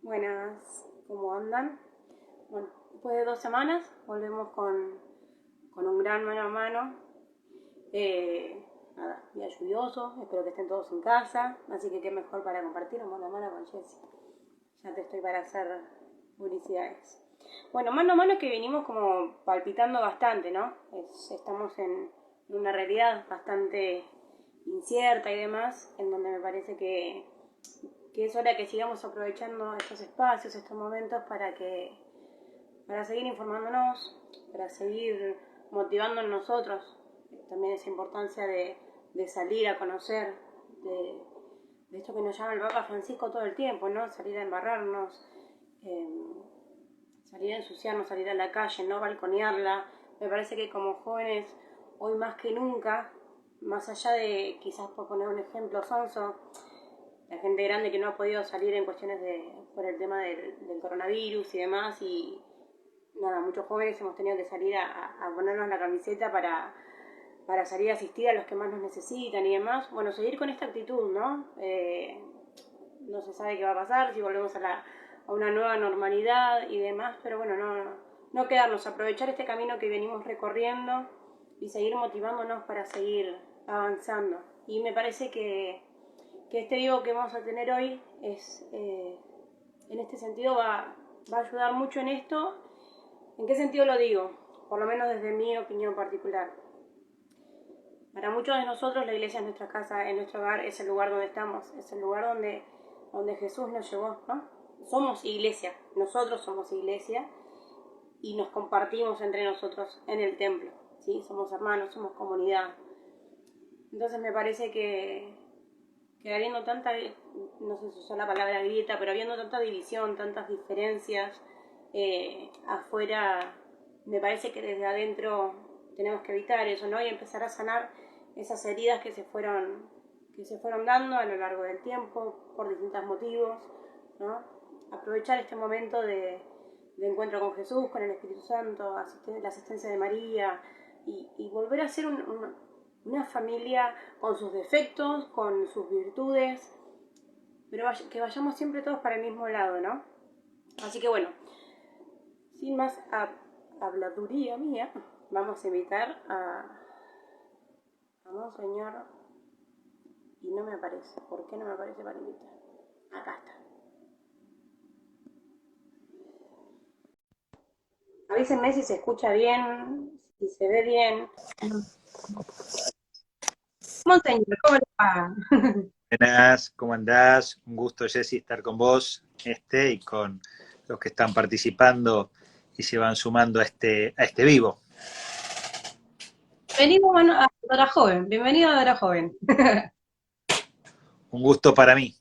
Buenas, ¿cómo andan? Bueno, después de 2 semanas volvemos con un gran mano a mano. Día lluvioso, espero que estén todos en casa, así que qué mejor para compartir un mano a mano con Jessy. Ya te estoy para hacer publicidades. Bueno, mano a mano es que venimos como palpitando bastante, ¿no? Estamos en una realidad bastante incierta y demás, en donde me parece que es hora que sigamos aprovechando estos espacios, estos momentos para seguir informándonos, para seguir motivando en nosotros también esa importancia de salir a conocer, de esto que nos llama el Papa Francisco todo el tiempo, ¿no? Salir a embarrarnos, salir a ensuciarnos, salir a la calle, no balconearla. Me parece que como jóvenes, hoy más que nunca, más allá de, quizás por poner un ejemplo sonso, la gente grande que no ha podido salir en cuestiones por el tema del coronavirus y demás, y nada, muchos jóvenes hemos tenido que salir a ponernos la camiseta para salir a asistir a los que más nos necesitan y demás. Bueno, seguir con esta actitud, ¿no? No se sabe qué va a pasar, si volvemos a una nueva normalidad y demás, pero bueno, no quedarnos, aprovechar este camino que venimos recorriendo y seguir motivándonos para seguir avanzando. Y me parece que este vivo que vamos a tener hoy en este sentido va a ayudar mucho en esto. ¿En qué sentido lo digo? Por lo menos desde mi opinión particular. Para muchos de nosotros la iglesia es nuestra casa, es nuestro hogar, es el lugar donde estamos, es el lugar donde Jesús nos llevó, ¿no? Somos iglesia, nosotros somos iglesia y nos compartimos entre nosotros en el templo, ¿sí? Somos hermanos, somos comunidad. Entonces me parece que habiendo tanta, no sé si usar la palabra grieta, pero habiendo tanta división, tantas diferencias afuera, me parece que desde adentro tenemos que evitar eso, ¿no? Y empezar a sanar esas heridas que se fueron dando a lo largo del tiempo por distintos motivos, ¿no? Aprovechar este momento de encuentro con Jesús, con el Espíritu Santo, la asistencia de María y volver a ser una familia con sus defectos, con sus virtudes, pero que vayamos siempre todos para el mismo lado, ¿no? Así que bueno, sin más habladuría mía, vamos a invitar a Monseñor y no me aparece. ¿Por qué no me aparece para invitar? Acá está. Avísenme si se escucha bien, si se ve bien. Monseñor, ¿cómo le va? Buenas, ¿cómo andás? Un gusto, Jessy, estar con vos y con los que están participando y se van sumando a este vivo. Bienvenido a Dora Joven, bienvenido a Dora Joven. Un gusto para mí.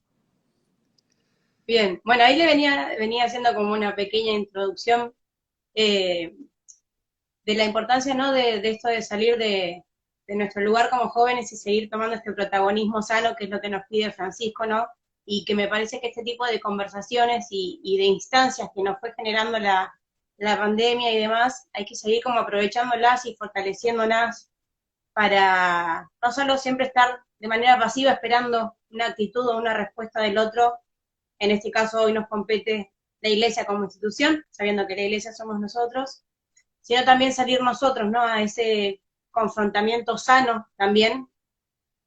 Bien, bueno, ahí le venía haciendo como una pequeña introducción de la importancia, ¿no? De esto de salir de nuestro lugar como jóvenes y seguir tomando este protagonismo sano, que es lo que nos pide Francisco, ¿no? Y que me parece que este tipo de conversaciones y de instancias que nos fue generando la pandemia y demás, hay que seguir como aprovechándolas y fortaleciéndolas para no solo siempre estar de manera pasiva esperando una actitud o una respuesta del otro. En este caso hoy nos compete la iglesia como institución, sabiendo que la iglesia somos nosotros, sino también salir nosotros, ¿no? A ese confrontamiento sano también,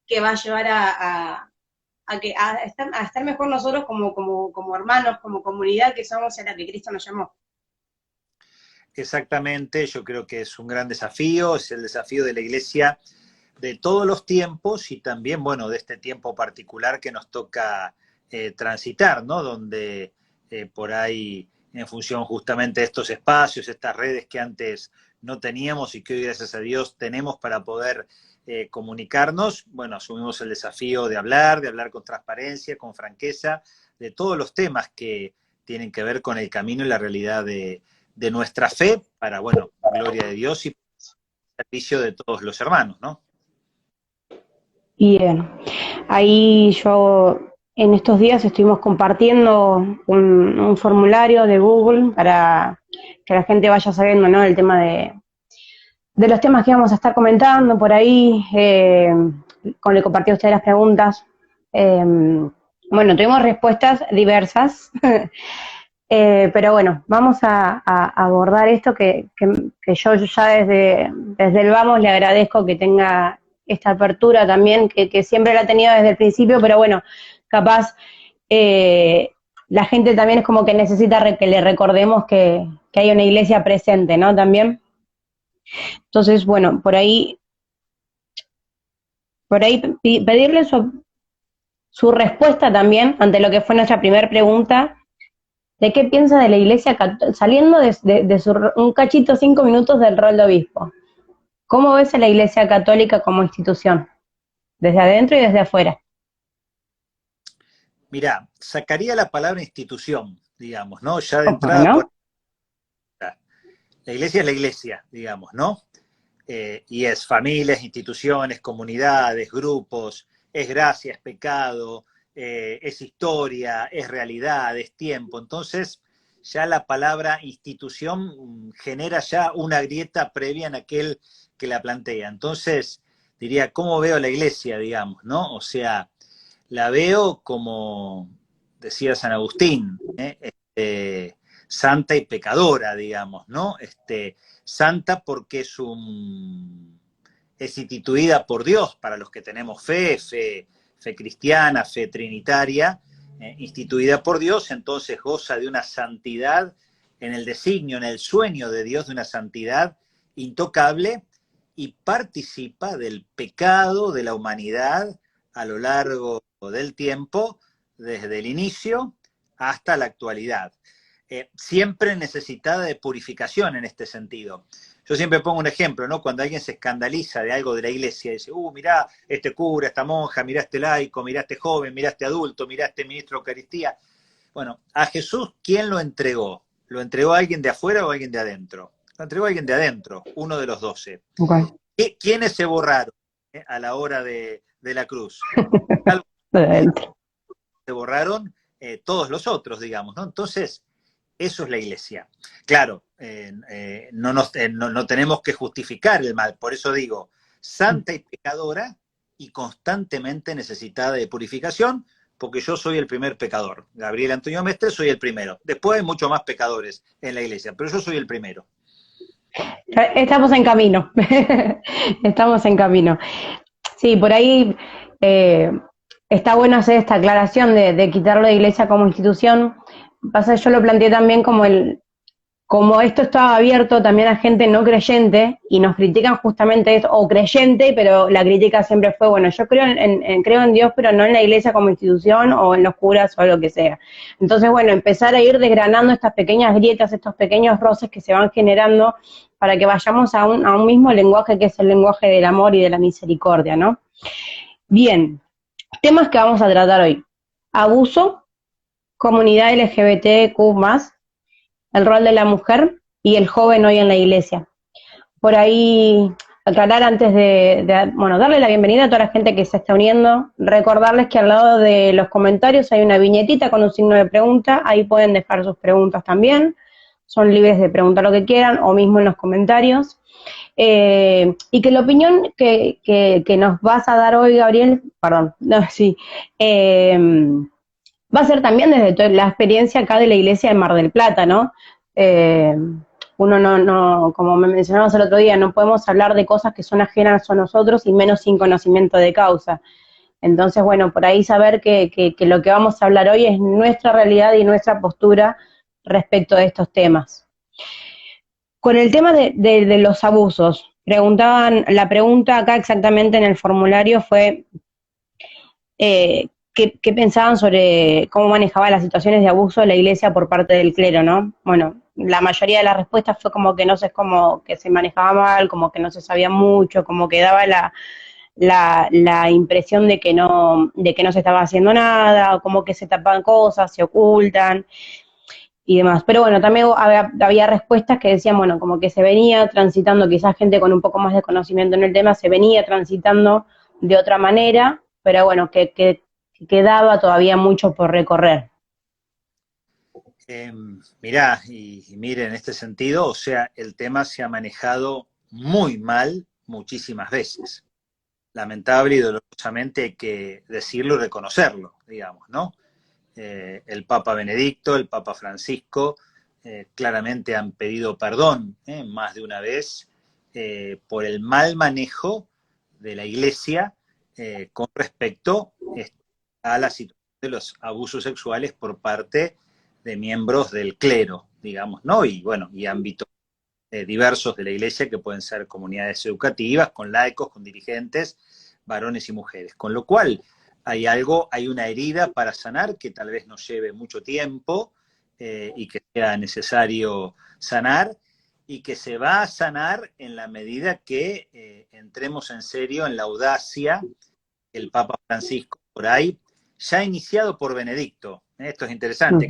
que va a llevar a estar mejor nosotros como hermanos, como comunidad que somos a la que Cristo nos llamó. Exactamente, yo creo que es un gran desafío, es el desafío de la Iglesia de todos los tiempos y también, bueno, de este tiempo particular que nos toca transitar, ¿no? Donde por ahí, en función justamente de estos espacios, estas redes que antes no teníamos y que hoy, gracias a Dios, tenemos para poder comunicarnos, bueno, asumimos el desafío de hablar con transparencia, con franqueza, de todos los temas que tienen que ver con el camino y la realidad de nuestra fe para, bueno, gloria de Dios y servicio de todos los hermanos, ¿no? Bien, ahí yo en estos días estuvimos compartiendo un formulario de Google para que la gente vaya sabiendo, ¿no? El tema de los temas que vamos a estar comentando por ahí, le compartí a ustedes las preguntas, Bueno, tuvimos respuestas diversas, pero bueno, vamos a abordar esto que yo ya desde el vamos le agradezco que tenga esta apertura también, que siempre la ha tenido desde el principio, pero bueno, capaz la gente también es como que necesita que le recordemos que hay una iglesia presente, ¿no? También. Entonces, bueno, por ahí pedirle su respuesta también ante lo que fue nuestra primera pregunta, de qué piensa de la iglesia saliendo un cachito 5 minutos del rol de obispo. ¿Cómo ves a la iglesia católica como institución? Desde adentro y desde afuera. Mira, sacaría la palabra institución, digamos, ¿no? Ya de entrada, Bueno, la iglesia es la iglesia, digamos, ¿no? Y es familias, instituciones, comunidades, grupos, es gracia, es pecado, es historia, es realidad, es tiempo. Entonces, ya la palabra institución genera ya una grieta previa en aquel que la plantea. Entonces, diría, ¿cómo veo la iglesia, digamos, ¿no? O sea, la veo como decía San Agustín, santa y pecadora, digamos, ¿no? Santa porque es instituida por Dios para los que tenemos fe cristiana, fe trinitaria, instituida por Dios, entonces goza de una santidad en el designio, en el sueño de Dios, de una santidad intocable, y participa del pecado de la humanidad a lo largo del tiempo, desde el inicio hasta la actualidad. Siempre necesitada de purificación en este sentido. Yo siempre pongo un ejemplo, ¿no? Cuando alguien se escandaliza de algo de la iglesia, dice, mirá este cura, esta monja, mirá este laico, mirá este joven, mirá este adulto, mirá este ministro de Eucaristía. Bueno, a Jesús, ¿quién lo entregó? ¿Lo entregó a alguien de afuera o a alguien de adentro? Lo entregó a alguien de adentro, uno de los 12. okay. ¿Quiénes se borraron a la hora de la cruz? Se borraron todos los otros, digamos, ¿no? Entonces, eso es la iglesia. Claro, no tenemos que justificar el mal, por eso digo, santa y pecadora y constantemente necesitada de purificación, porque yo soy el primer pecador. Gabriel Antonio Mestre, soy el primero. Después hay muchos más pecadores en la iglesia, pero yo soy el primero. Estamos en camino. Estamos en camino. Sí, por ahí está bueno hacer esta aclaración de quitar la iglesia como institución. Pasa, yo lo planteé también como esto estaba abierto también a gente no creyente y nos critican justamente eso, o creyente, pero la crítica siempre fue, bueno, yo creo en Dios, pero no en la iglesia como institución o en los curas o lo que sea. Entonces, bueno, empezar a ir desgranando estas pequeñas grietas, estos pequeños roces que se van generando para que vayamos a un mismo lenguaje que es el lenguaje del amor y de la misericordia, ¿no? Bien, temas que vamos a tratar hoy. Abuso, comunidad LGBTQ+, el rol de la mujer y el joven hoy en la iglesia. Por ahí, aclarar antes bueno, darle la bienvenida a toda la gente que se está uniendo, recordarles que al lado de los comentarios hay una viñetita con un signo de pregunta, ahí pueden dejar sus preguntas también, son libres de preguntar lo que quieran o mismo en los comentarios. Y que la opinión que nos vas a dar hoy, Gabriel, perdón, no, sí, va a ser también desde la experiencia acá de la iglesia de Mar del Plata, ¿no? Uno no, como me mencionabas el otro día, no podemos hablar de cosas que son ajenas a nosotros y menos sin conocimiento de causa. Entonces, bueno, por ahí saber que lo que vamos a hablar hoy es nuestra realidad y nuestra postura respecto de estos temas. Con el tema de los abusos, la pregunta acá exactamente en el formulario fue qué pensaban sobre cómo manejaba las situaciones de abuso de la iglesia por parte del clero, ¿no? Bueno, la mayoría de las respuestas fue como que no sé, como que se manejaba mal, como que no se sabía mucho, como que daba la impresión de que no se estaba haciendo nada, o como que se tapan cosas, se ocultan y demás. Pero bueno, también había respuestas que decían, bueno, como que se venía transitando, quizás gente con un poco más de conocimiento en el tema, se venía transitando de otra manera, pero bueno, que quedaba todavía mucho por recorrer. Mirá, y mire, en este sentido, o sea, el tema se ha manejado muy mal muchísimas veces. lamentable y dolorosamente hay que decirlo y reconocerlo, digamos, ¿no? El Papa Benedicto, el Papa Francisco, claramente han pedido perdón más de una vez por el mal manejo de la Iglesia con respecto a la situación de los abusos sexuales por parte de miembros del clero, digamos, ¿no? Y bueno, y ámbitos diversos de la Iglesia que pueden ser comunidades educativas, con laicos, con dirigentes, varones y mujeres. Con lo cual, hay una herida para sanar que tal vez nos lleve mucho tiempo y que sea necesario sanar y que se va a sanar en la medida que entremos en serio en la audacia que el Papa Francisco por ahí, ya iniciado por Benedicto. Esto es interesante,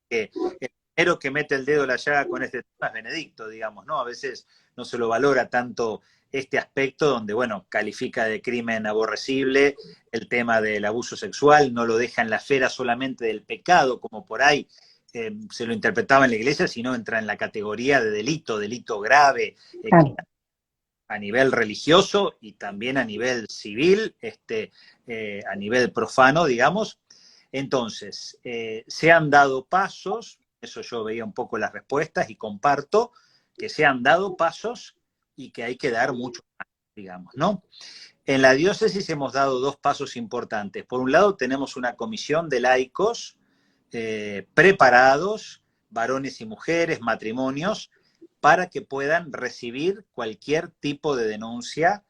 que el primero que mete el dedo a la llaga con este tema es Benedicto, digamos, ¿no? A veces no se lo valora tanto este aspecto donde, bueno, califica de crimen aborrecible el tema del abuso sexual, no lo deja en la esfera solamente del pecado, como por ahí se lo interpretaba en la Iglesia, sino entra en la categoría de delito grave, a nivel religioso y también a nivel civil, a nivel profano, digamos. Entonces, se han dado pasos, eso yo veía un poco las respuestas y comparto, que se han dado pasos y que hay que dar mucho más, digamos, ¿no? En la diócesis hemos dado dos pasos importantes. Por un lado, tenemos una comisión de laicos preparados, varones y mujeres, matrimonios, para que puedan recibir cualquier tipo de denuncia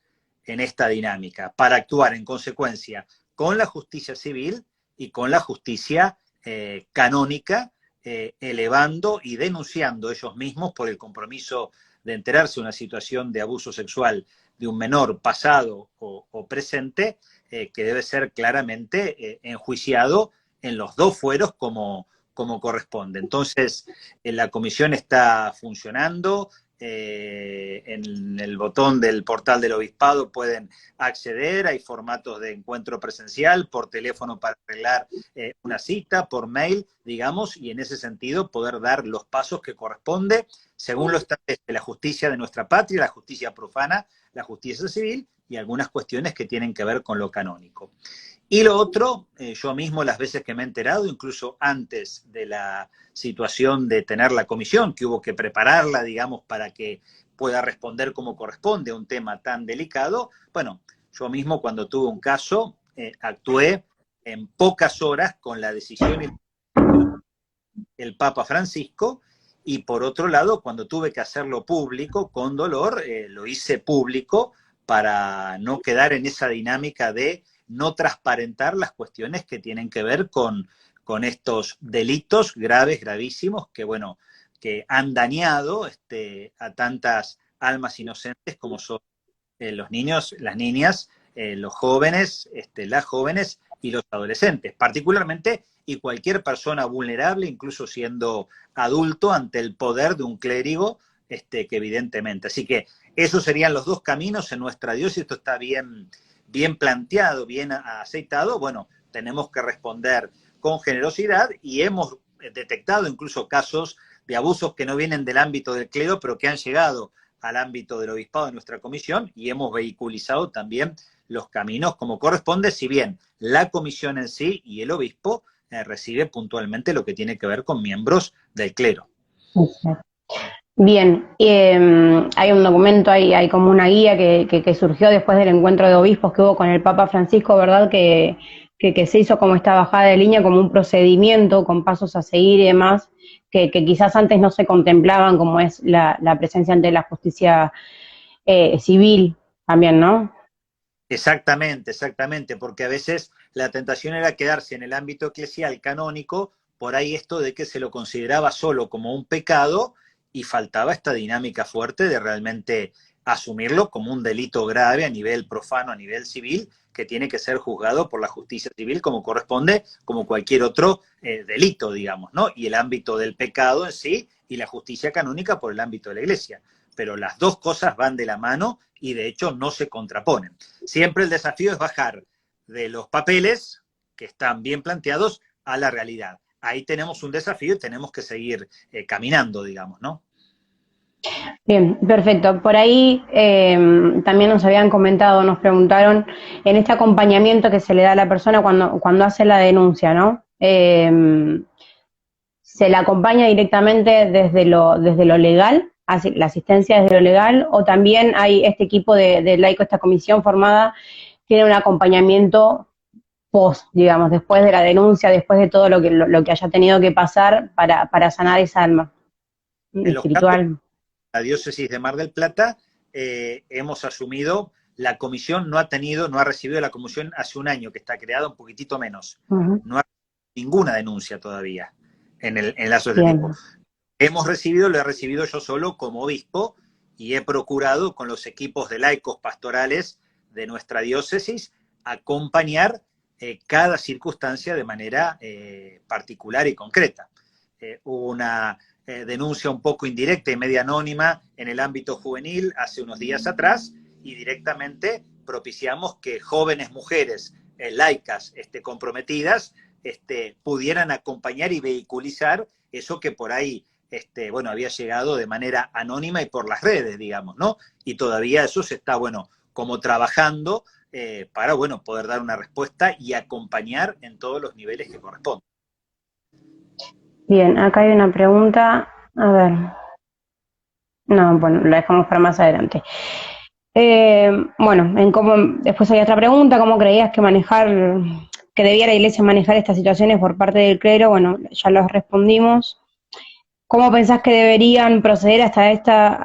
en esta dinámica, para actuar en consecuencia con la justicia civil y con la justicia canónica, elevando y denunciando ellos mismos por el compromiso de enterarse de una situación de abuso sexual de un menor pasado o presente, que debe ser claramente enjuiciado en los dos fueros como corresponde. Entonces, la comisión está funcionando. En el botón del portal del obispado pueden acceder, hay formatos de encuentro presencial, por teléfono para arreglar una cita, por mail, digamos, y en ese sentido poder dar los pasos que corresponde, según lo establece la justicia de nuestra patria, la justicia profana, la justicia civil y algunas cuestiones que tienen que ver con lo canónico. Y lo otro, yo mismo las veces que me he enterado, incluso antes de la situación de tener la comisión, que hubo que prepararla, digamos, para que pueda responder como corresponde a un tema tan delicado, bueno, yo mismo cuando tuve un caso, actué en pocas horas con la decisión del Papa Francisco, y por otro lado, cuando tuve que hacerlo público, con dolor, lo hice público para no quedar en esa dinámica de no transparentar las cuestiones que tienen que ver con estos delitos graves, gravísimos, que bueno, que han dañado a tantas almas inocentes como son los niños, las niñas, los jóvenes, las jóvenes y los adolescentes, particularmente, y cualquier persona vulnerable, incluso siendo adulto, ante el poder de un clérigo, que evidentemente. Así que esos serían los dos caminos en nuestra diócesis. Esto está bien planteado, bien aceitado. Bueno, tenemos que responder con generosidad y hemos detectado incluso casos de abusos que no vienen del ámbito del clero, pero que han llegado al ámbito del obispado de nuestra comisión, y hemos vehiculizado también los caminos como corresponde, si bien la comisión en sí y el obispo recibe puntualmente lo que tiene que ver con miembros del clero. Bien, hay un documento, hay como una guía que surgió después del encuentro de obispos que hubo con el Papa Francisco, ¿verdad? Que se hizo como esta bajada de línea, como un procedimiento con pasos a seguir y demás, que quizás antes no se contemplaban, como es la presencia ante la justicia civil también, ¿no? Exactamente, porque a veces la tentación era quedarse en el ámbito eclesial canónico, por ahí esto de que se lo consideraba solo como un pecado y faltaba esta dinámica fuerte de realmente asumirlo como un delito grave a nivel profano, a nivel civil, que tiene que ser juzgado por la justicia civil como corresponde, como cualquier otro delito, digamos, ¿no? Y el ámbito del pecado en sí y la justicia canónica por el ámbito de la Iglesia. Pero las dos cosas van de la mano y de hecho no se contraponen. Siempre el desafío es bajar de los papeles, que están bien planteados, a la realidad. Ahí tenemos un desafío y tenemos que seguir caminando, digamos, ¿no? Bien, perfecto. Por ahí también nos habían comentado, nos preguntaron en este acompañamiento que se le da a la persona cuando hace la denuncia, ¿no? ¿Se la acompaña directamente desde lo legal, la asistencia desde lo legal, o también hay este equipo de laico, esta comisión formada, tiene un acompañamiento post, digamos, después de la denuncia, después de todo lo que haya tenido que pasar para sanar esa alma En los casos espiritual? de la diócesis de Mar del Plata, hemos asumido, la comisión no ha recibido la comisión hace un año, que está creada, un poquitito menos. Ujú. No ha recibido ninguna denuncia todavía en lazos de este tipo. Bien. Lo he recibido yo solo como obispo y he procurado con los equipos de laicos pastorales de nuestra diócesis acompañar cada circunstancia de manera particular y concreta. Hubo una denuncia un poco indirecta y media anónima en el ámbito juvenil hace unos días atrás y directamente propiciamos que jóvenes mujeres laicas comprometidas pudieran acompañar y vehiculizar eso que por ahí bueno, había llegado de manera anónima y por las redes, digamos, ¿no? Y todavía eso se está, bueno, como trabajando para, bueno, poder dar una respuesta y acompañar en todos los niveles que corresponden. Bien, acá hay una pregunta. A ver, no, bueno, la dejamos para más adelante. Bueno, después hay otra pregunta, ¿cómo creías que debía la iglesia manejar estas situaciones por parte del clero? Bueno, ya los respondimos. ¿Cómo pensás que deberían proceder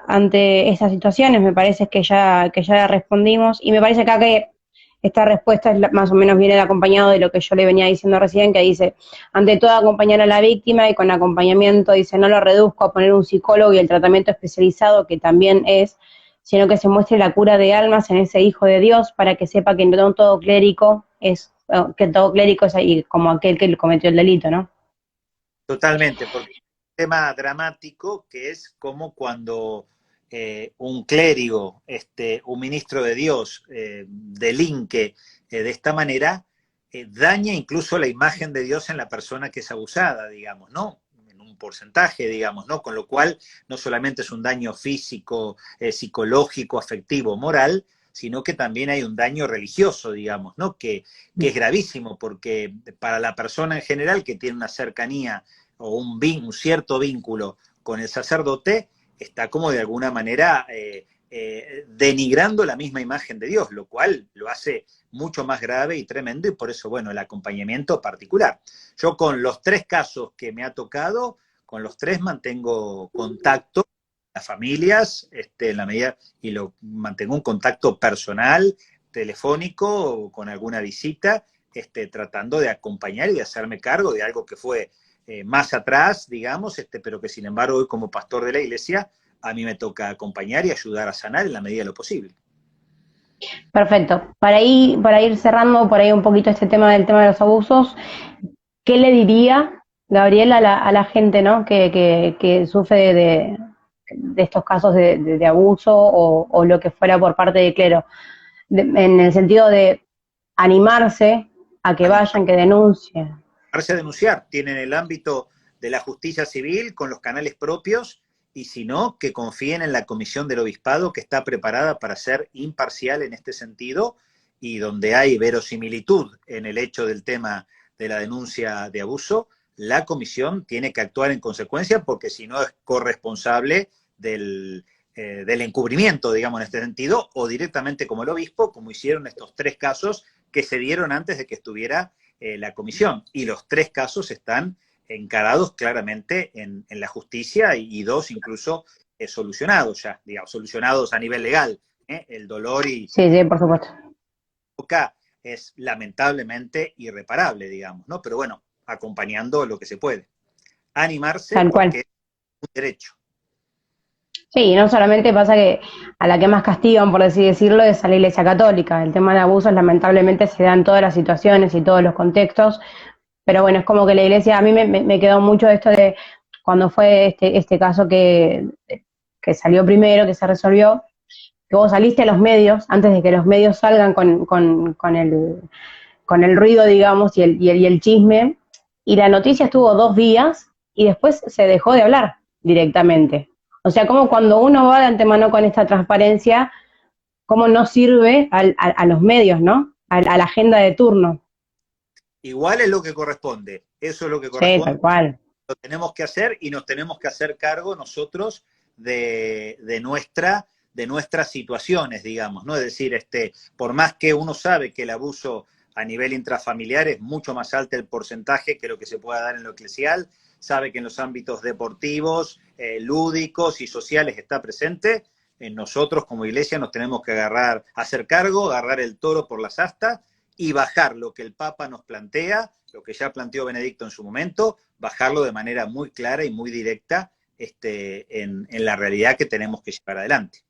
ante estas situaciones? Me parece que ya la respondimos, y me parece acá que esta respuesta más o menos viene de acompañado de lo que yo le venía diciendo recién, que dice, ante todo acompañar a la víctima, y con acompañamiento dice, no lo reduzco a poner un psicólogo y el tratamiento especializado, que también es, sino que se muestre la cura de almas en ese Hijo de Dios, para que sepa que no todo clérigo que todo clérigo es ahí como aquel que cometió el delito, ¿no? Totalmente, porque es un tema dramático que es como cuando un clérigo, un ministro de Dios, delinque de esta manera, daña incluso la imagen de Dios en la persona que es abusada, digamos, ¿no? En un porcentaje, digamos, ¿no? Con lo cual no solamente es un daño físico, psicológico, afectivo, moral, sino que también hay un daño religioso, digamos, ¿no? Que es gravísimo, porque para la persona en general que tiene una cercanía o un cierto vínculo con el sacerdote, está como de alguna manera denigrando la misma imagen de Dios, lo cual lo hace mucho más grave y tremendo, y por eso, bueno, el acompañamiento particular. Yo con los 3 casos que me ha tocado, con los 3 mantengo contacto, las familias, en la medida, y lo mantengo un contacto personal, telefónico, o con alguna visita, tratando de acompañar y de hacerme cargo de algo que fue más atrás, digamos, pero que sin embargo hoy como pastor de la iglesia a mí me toca acompañar y ayudar a sanar en la medida de lo posible. Perfecto. Para ir cerrando por ahí un poquito del tema de los abusos, ¿qué le diría Gabriel a la gente, ¿no? Que sufre de estos casos de abuso o lo que fuera por parte del clero? En el sentido de animarse a que vayan, que denuncien. A denunciar, tienen el ámbito de la justicia civil con los canales propios, y si no, que confíen en la comisión del obispado, que está preparada para ser imparcial en este sentido, y donde hay verosimilitud en el hecho del tema de la denuncia de abuso, la comisión tiene que actuar en consecuencia, porque si no es corresponsable del encubrimiento, digamos, en este sentido, o directamente como el obispo, como hicieron estos 3 casos que se dieron antes de que estuviera la comisión. Y los 3 casos están encarados claramente en la justicia, y 2 incluso solucionados ya, digamos, solucionados a nivel legal. El dolor y Sí, sí, por supuesto. boca es lamentablemente irreparable, digamos, ¿no? Pero bueno, acompañando lo que se puede. Animarse Tal cual. porque es un derecho. Sí, y no solamente pasa que a la que más castigan, por así decirlo, es a la Iglesia Católica. El tema de abusos lamentablemente se da en todas las situaciones y todos los contextos, pero bueno, es como que la Iglesia, a mí me quedó mucho esto de cuando fue este caso que salió primero, que se resolvió, que vos saliste a los medios, antes de que los medios salgan con el ruido, digamos, y el chisme, y la noticia estuvo 2 días y después se dejó de hablar directamente. O sea, como cuando uno va de antemano con esta transparencia, cómo no sirve a los medios, ¿no? A la agenda de turno. Igual es lo que corresponde, eso es lo que Sí, corresponde, tal cual. lo tenemos que hacer y nos tenemos que hacer cargo nosotros de nuestras situaciones, digamos, ¿no? Es decir, por más que uno sabe que el abuso a nivel intrafamiliar es mucho más alto el porcentaje que lo que se pueda dar en lo eclesial, sabe que en los ámbitos deportivos, lúdicos y sociales está presente, nosotros como iglesia nos tenemos que hacer cargo, agarrar el toro por las astas y bajar lo que el Papa nos plantea, lo que ya planteó Benedicto en su momento, bajarlo de manera muy clara y muy directa en la realidad que tenemos que llevar adelante.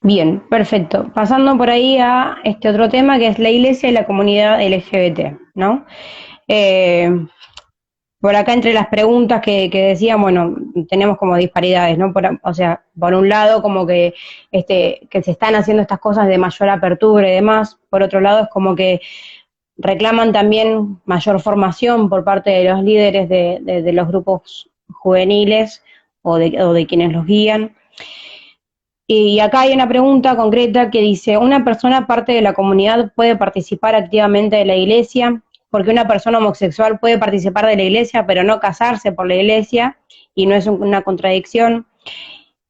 Bien, perfecto. Pasando por ahí a este otro tema que es la iglesia y la comunidad LGBT, ¿no? Eh, por acá entre las preguntas que decían, bueno, tenemos como disparidades, ¿no? O sea, por un lado como que se están haciendo estas cosas de mayor apertura y demás, por otro lado es como que reclaman también mayor formación por parte de los líderes de los grupos juveniles o de quienes los guían. Y acá hay una pregunta concreta que dice, ¿una persona parte de la comunidad puede participar activamente de la iglesia? Porque una persona homosexual puede participar de la iglesia, pero no casarse por la iglesia, y no es una contradicción.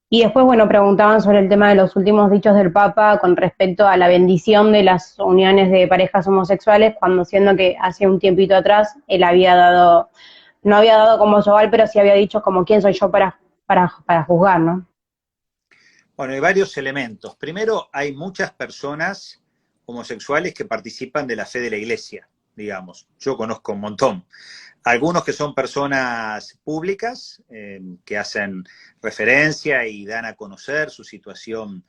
Y después, bueno, preguntaban sobre el tema de los últimos dichos del Papa con respecto a la bendición de las uniones de parejas homosexuales, cuando siendo que hace un tiempito atrás él había dado, no había dado como Sobal, pero sí había dicho como quién soy yo para juzgar, ¿no? Bueno, hay varios elementos. Primero, hay muchas personas homosexuales que participan de la fe de la iglesia, digamos. Yo conozco un montón. Algunos que son personas públicas, que hacen referencia y dan a conocer su situación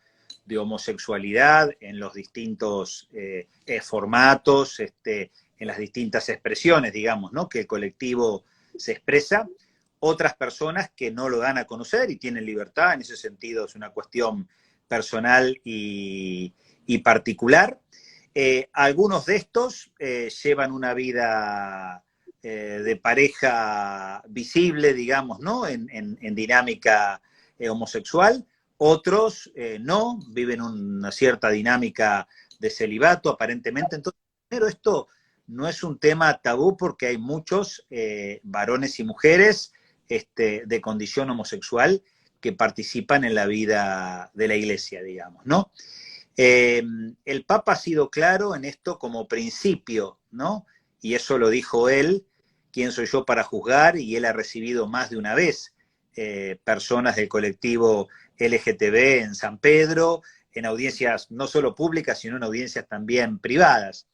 de homosexualidad en los distintos formatos, en las distintas expresiones, digamos, ¿no? Que el colectivo se expresa. Otras personas que no lo dan a conocer y tienen libertad, en ese sentido es una cuestión personal y particular. Algunos de estos llevan una vida de pareja visible, digamos, ¿no? En dinámica homosexual. Otros no, viven una cierta dinámica de celibato, aparentemente. Entonces, primero, esto no es un tema tabú porque hay muchos varones y mujeres de condición homosexual que participan en la vida de la iglesia, digamos, ¿no? El Papa ha sido claro en esto como principio, ¿no? Y eso lo dijo él, quién soy yo para juzgar, y él ha recibido más de una vez personas del colectivo LGTB en San Pedro, en audiencias no solo públicas, sino en audiencias también privadas.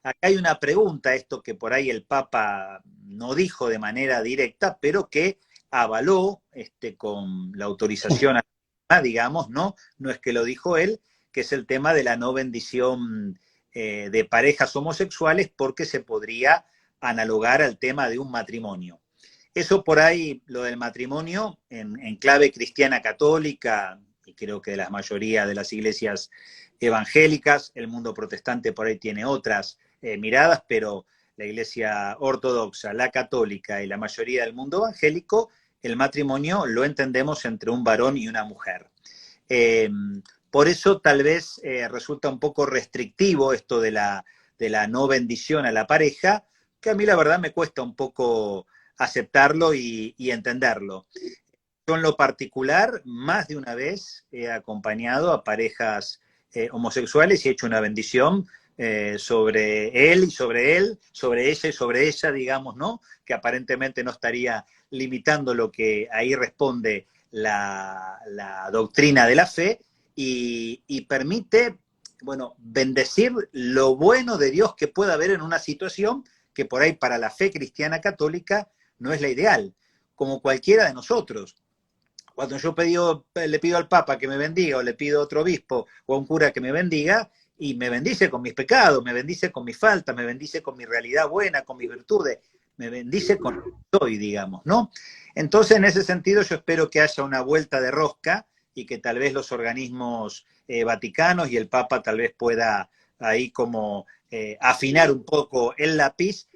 Acá hay una pregunta, esto que por ahí el Papa no dijo de manera directa, pero que avaló con la autorización, digamos, ¿no? No es que lo dijo él, que es el tema de la no bendición de parejas homosexuales porque se podría analogar al tema de un matrimonio. Eso por ahí, lo del matrimonio, en clave cristiana católica, y creo que de la mayoría de las iglesias evangélicas, el mundo protestante por ahí tiene otras miradas, pero la iglesia ortodoxa, la católica y la mayoría del mundo evangélico, el matrimonio lo entendemos entre un varón y una mujer. Eh, por eso tal vez resulta un poco restrictivo esto de la no bendición a la pareja, que a mí la verdad me cuesta un poco aceptarlo y entenderlo. Yo en lo particular, más de una vez he acompañado a parejas homosexuales y he hecho una bendición sobre él y sobre él, sobre ella y sobre ella, digamos, ¿no? Que aparentemente no estaría limitando lo que ahí responde la doctrina de la fe y permite, bueno, bendecir lo bueno de Dios que pueda haber en una situación que por ahí para la fe cristiana católica no es la ideal, como cualquiera de nosotros. Cuando yo le pido al Papa que me bendiga, o le pido a otro obispo o a un cura que me bendiga, y me bendice con mis pecados, me bendice con mis faltas, me bendice con mi realidad buena, con mis virtudes, me bendice con lo que soy, digamos, ¿no? Entonces, en ese sentido, yo espero que haya una vuelta de rosca y que tal vez los organismos vaticanos y el Papa tal vez pueda ahí como afinar un poco el lápiz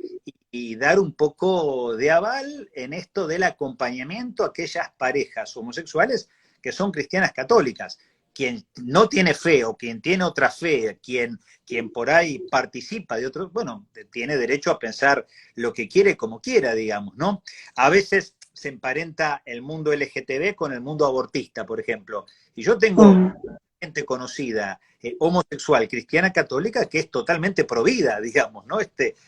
y dar un poco de aval en esto del acompañamiento a aquellas parejas homosexuales que son cristianas católicas. Quien no tiene fe o quien tiene otra fe, quien por ahí participa de otros, bueno, tiene derecho a pensar lo que quiere como quiera, digamos, ¿no? A veces se emparenta el mundo LGTB con el mundo abortista, por ejemplo. Y yo tengo gente conocida, homosexual, cristiana católica, que es totalmente provida, digamos, ¿no?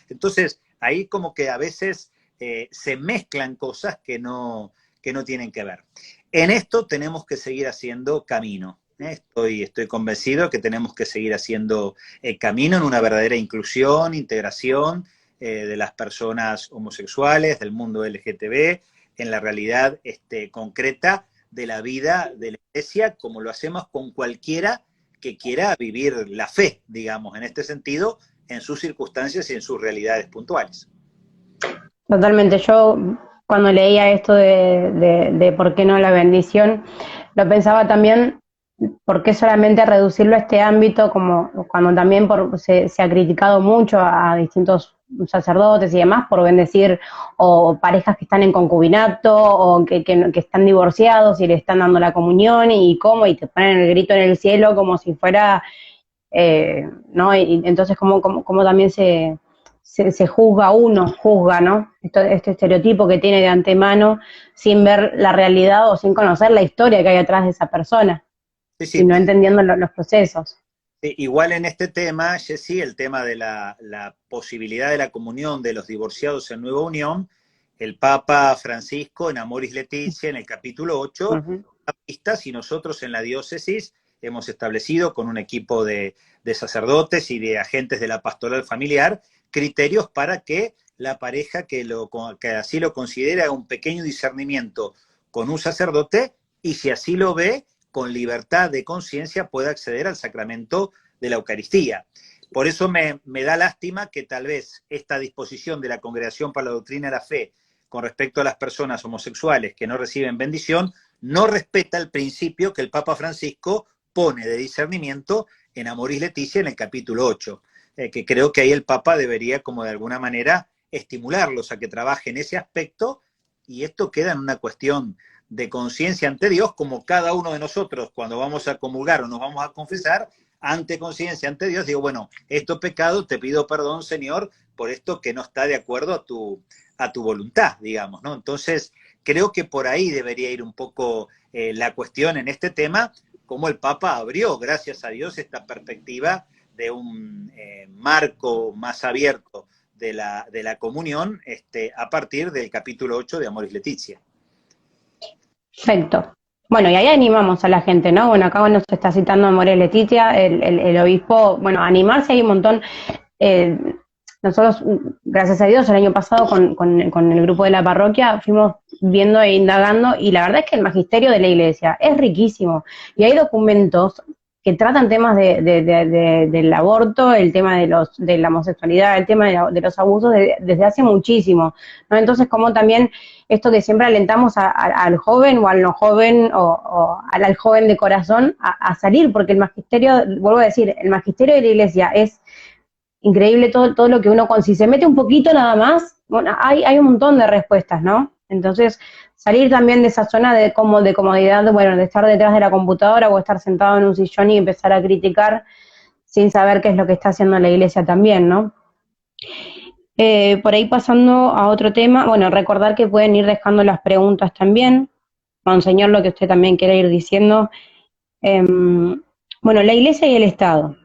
Entonces, ahí como que a veces se mezclan cosas que no tienen que ver. En esto tenemos que seguir haciendo camino. Estoy convencido que tenemos que seguir haciendo camino en una verdadera inclusión, integración de las personas homosexuales, del mundo LGTB, en la realidad concreta de la vida de la Iglesia, como lo hacemos con cualquiera que quiera vivir la fe, digamos, en este sentido, en sus circunstancias y en sus realidades puntuales. Totalmente. Yo cuando leía esto de por qué no la bendición, lo pensaba también, ¿por qué solamente reducirlo a este ámbito? Como cuando también se ha criticado mucho a distintos sacerdotes y demás por bendecir o parejas que están en concubinato o que están divorciados y le están dando la comunión y cómo, y te ponen el grito en el cielo como si fuera, ¿no? Y entonces como también se juzga, ¿no? Este estereotipo que tiene de antemano sin ver la realidad o sin conocer la historia que hay atrás de esa persona. Sí, sí. Y no entendiendo los procesos. Igual en este tema, Jessy, el tema de la posibilidad de la comunión de los divorciados en nueva unión, el Papa Francisco en Amoris Laetitia, en el capítulo 8, da pistas, y nosotros en la diócesis hemos establecido con un equipo de sacerdotes y de agentes de la pastoral familiar criterios para que la pareja que así lo considera un pequeño discernimiento con un sacerdote, y si así lo ve, con libertad de conciencia pueda acceder al sacramento de la Eucaristía. Por eso me da lástima que tal vez esta disposición de la Congregación para la Doctrina de la Fe con respecto a las personas homosexuales que no reciben bendición no respeta el principio que el Papa Francisco pone de discernimiento en Amoris Laetitia en el capítulo 8, que creo que ahí el Papa debería como de alguna manera estimularlos a que trabajen ese aspecto, y esto queda en una cuestión de conciencia ante Dios, como cada uno de nosotros cuando vamos a comulgar o nos vamos a confesar, ante conciencia ante Dios, digo, bueno, esto pecado, te pido perdón, Señor, por esto que no está de acuerdo a tu voluntad, digamos, ¿no? Entonces, creo que por ahí debería ir un poco la cuestión en este tema, como el Papa abrió, gracias a Dios, esta perspectiva de un marco más abierto de la comunión a partir del capítulo 8 de Amoris Laetitia. Perfecto. Bueno, y ahí animamos a la gente, ¿no? Bueno, acá nos está citando Amoris Laetitia, el obispo, bueno, animarse hay un montón. Nosotros, gracias a Dios, el año pasado con el grupo de la parroquia fuimos viendo e indagando, y la verdad es que el magisterio de la Iglesia es riquísimo, y hay documentos que tratan temas del aborto, el tema de la homosexualidad, el tema de los abusos desde hace muchísimo, ¿no? Entonces, como también esto que siempre alentamos al joven o al no joven o al joven de corazón a salir, porque el magisterio, vuelvo a decir, el magisterio de la Iglesia es increíble, todo lo que uno, si se mete un poquito nada más, bueno, hay un montón de respuestas, ¿no? Entonces, salir también de esa zona de comodidad, bueno, de estar detrás de la computadora o estar sentado en un sillón y empezar a criticar sin saber qué es lo que está haciendo la Iglesia también, ¿no? Por ahí pasando a otro tema, bueno, recordar que pueden ir dejando las preguntas también, Monseñor, lo que usted también quiera ir diciendo. Bueno, la Iglesia y el Estado.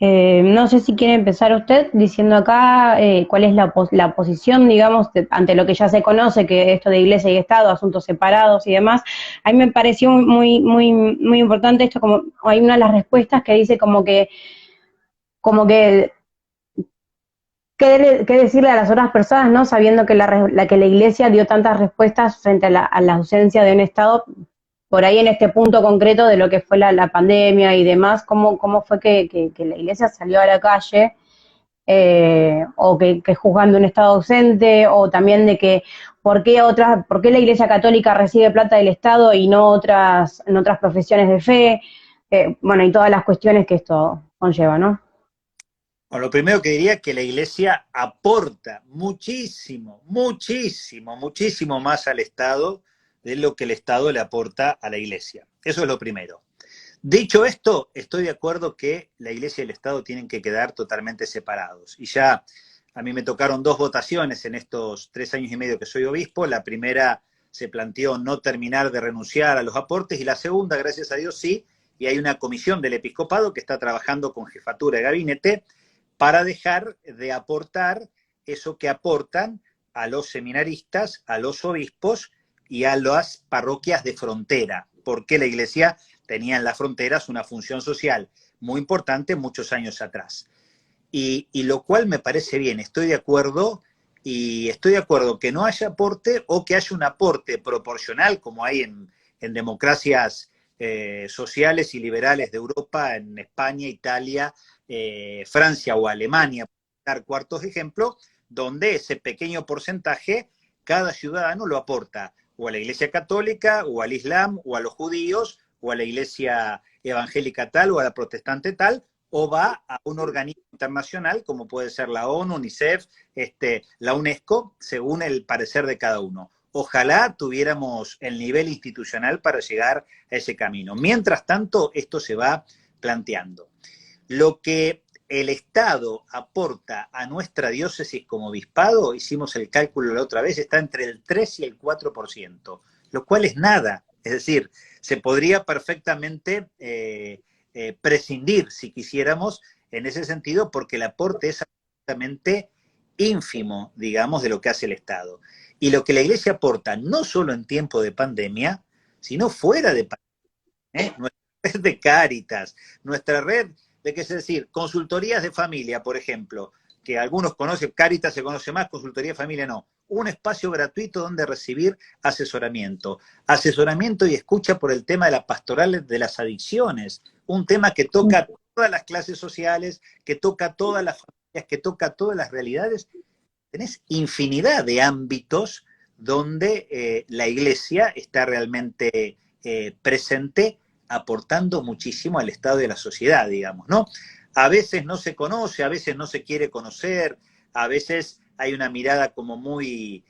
No sé si quiere empezar usted diciendo acá cuál es la posición, digamos, ante lo que ya se conoce, que esto de Iglesia y Estado, asuntos separados y demás. A mí me pareció muy importante esto, como hay una de las respuestas que dice qué decirle a las otras personas, ¿no? Sabiendo que que la Iglesia dio tantas respuestas frente a la ausencia de un Estado. Por ahí en este punto concreto de lo que fue la pandemia y demás, ¿cómo fue que la Iglesia salió a la calle o que juzgando un Estado ausente, o también de que por qué la Iglesia Católica recibe plata del Estado y no en otras profesiones de fe, bueno, y todas las cuestiones que esto conlleva, ¿no? Bueno, lo primero que diría es que la Iglesia aporta muchísimo, muchísimo, muchísimo más al Estado de lo que el Estado le aporta a la Iglesia. Eso es lo primero. Dicho esto, estoy de acuerdo que la Iglesia y el Estado tienen que quedar totalmente separados. Y ya a mí me tocaron dos votaciones en estos 3 años y medio que soy obispo. La primera se planteó no terminar de renunciar a los aportes y la segunda, gracias a Dios, sí. Y hay una comisión del episcopado que está trabajando con jefatura de gabinete para dejar de aportar eso que aportan a los seminaristas, a los obispos y a las parroquias de frontera, porque la Iglesia tenía en las fronteras una función social muy importante muchos años atrás. Y lo cual me parece bien, estoy de acuerdo, y estoy de acuerdo que no haya aporte o que haya un aporte proporcional, como hay en democracias sociales y liberales de Europa, en España, Italia, Francia o Alemania, para dar cuartos de ejemplo, donde ese pequeño porcentaje cada ciudadano lo aporta o a la Iglesia Católica, o al Islam, o a los judíos, o a la Iglesia evangélica tal, o a la protestante tal, o va a un organismo internacional como puede ser la ONU, UNICEF, la UNESCO, según el parecer de cada uno. Ojalá tuviéramos el nivel institucional para llegar a ese camino. Mientras tanto, esto se va planteando. Lo que el Estado aporta a nuestra diócesis como obispado, hicimos el cálculo la otra vez, está entre el 3 y el 4%, lo cual es nada. Es decir, se podría perfectamente prescindir, si quisiéramos, en ese sentido, porque el aporte es absolutamente ínfimo, digamos, de lo que hace el Estado. Y lo que la Iglesia aporta, no solo en tiempo de pandemia, sino fuera de pandemia, nuestra red de Cáritas, nuestra red de, qué es decir, consultorías de familia, por ejemplo, que algunos conocen, Cáritas se conoce más, consultoría de familia no. Un espacio gratuito donde recibir asesoramiento. Asesoramiento y escucha por el tema de la pastoral de las adicciones. Un tema que toca todas las clases sociales, que toca todas las familias, que toca todas las realidades. Tenés infinidad de ámbitos donde la Iglesia está realmente presente, aportando muchísimo al estado de la sociedad, digamos, ¿no? A veces no se conoce, a veces no se quiere conocer, a veces hay una mirada como muy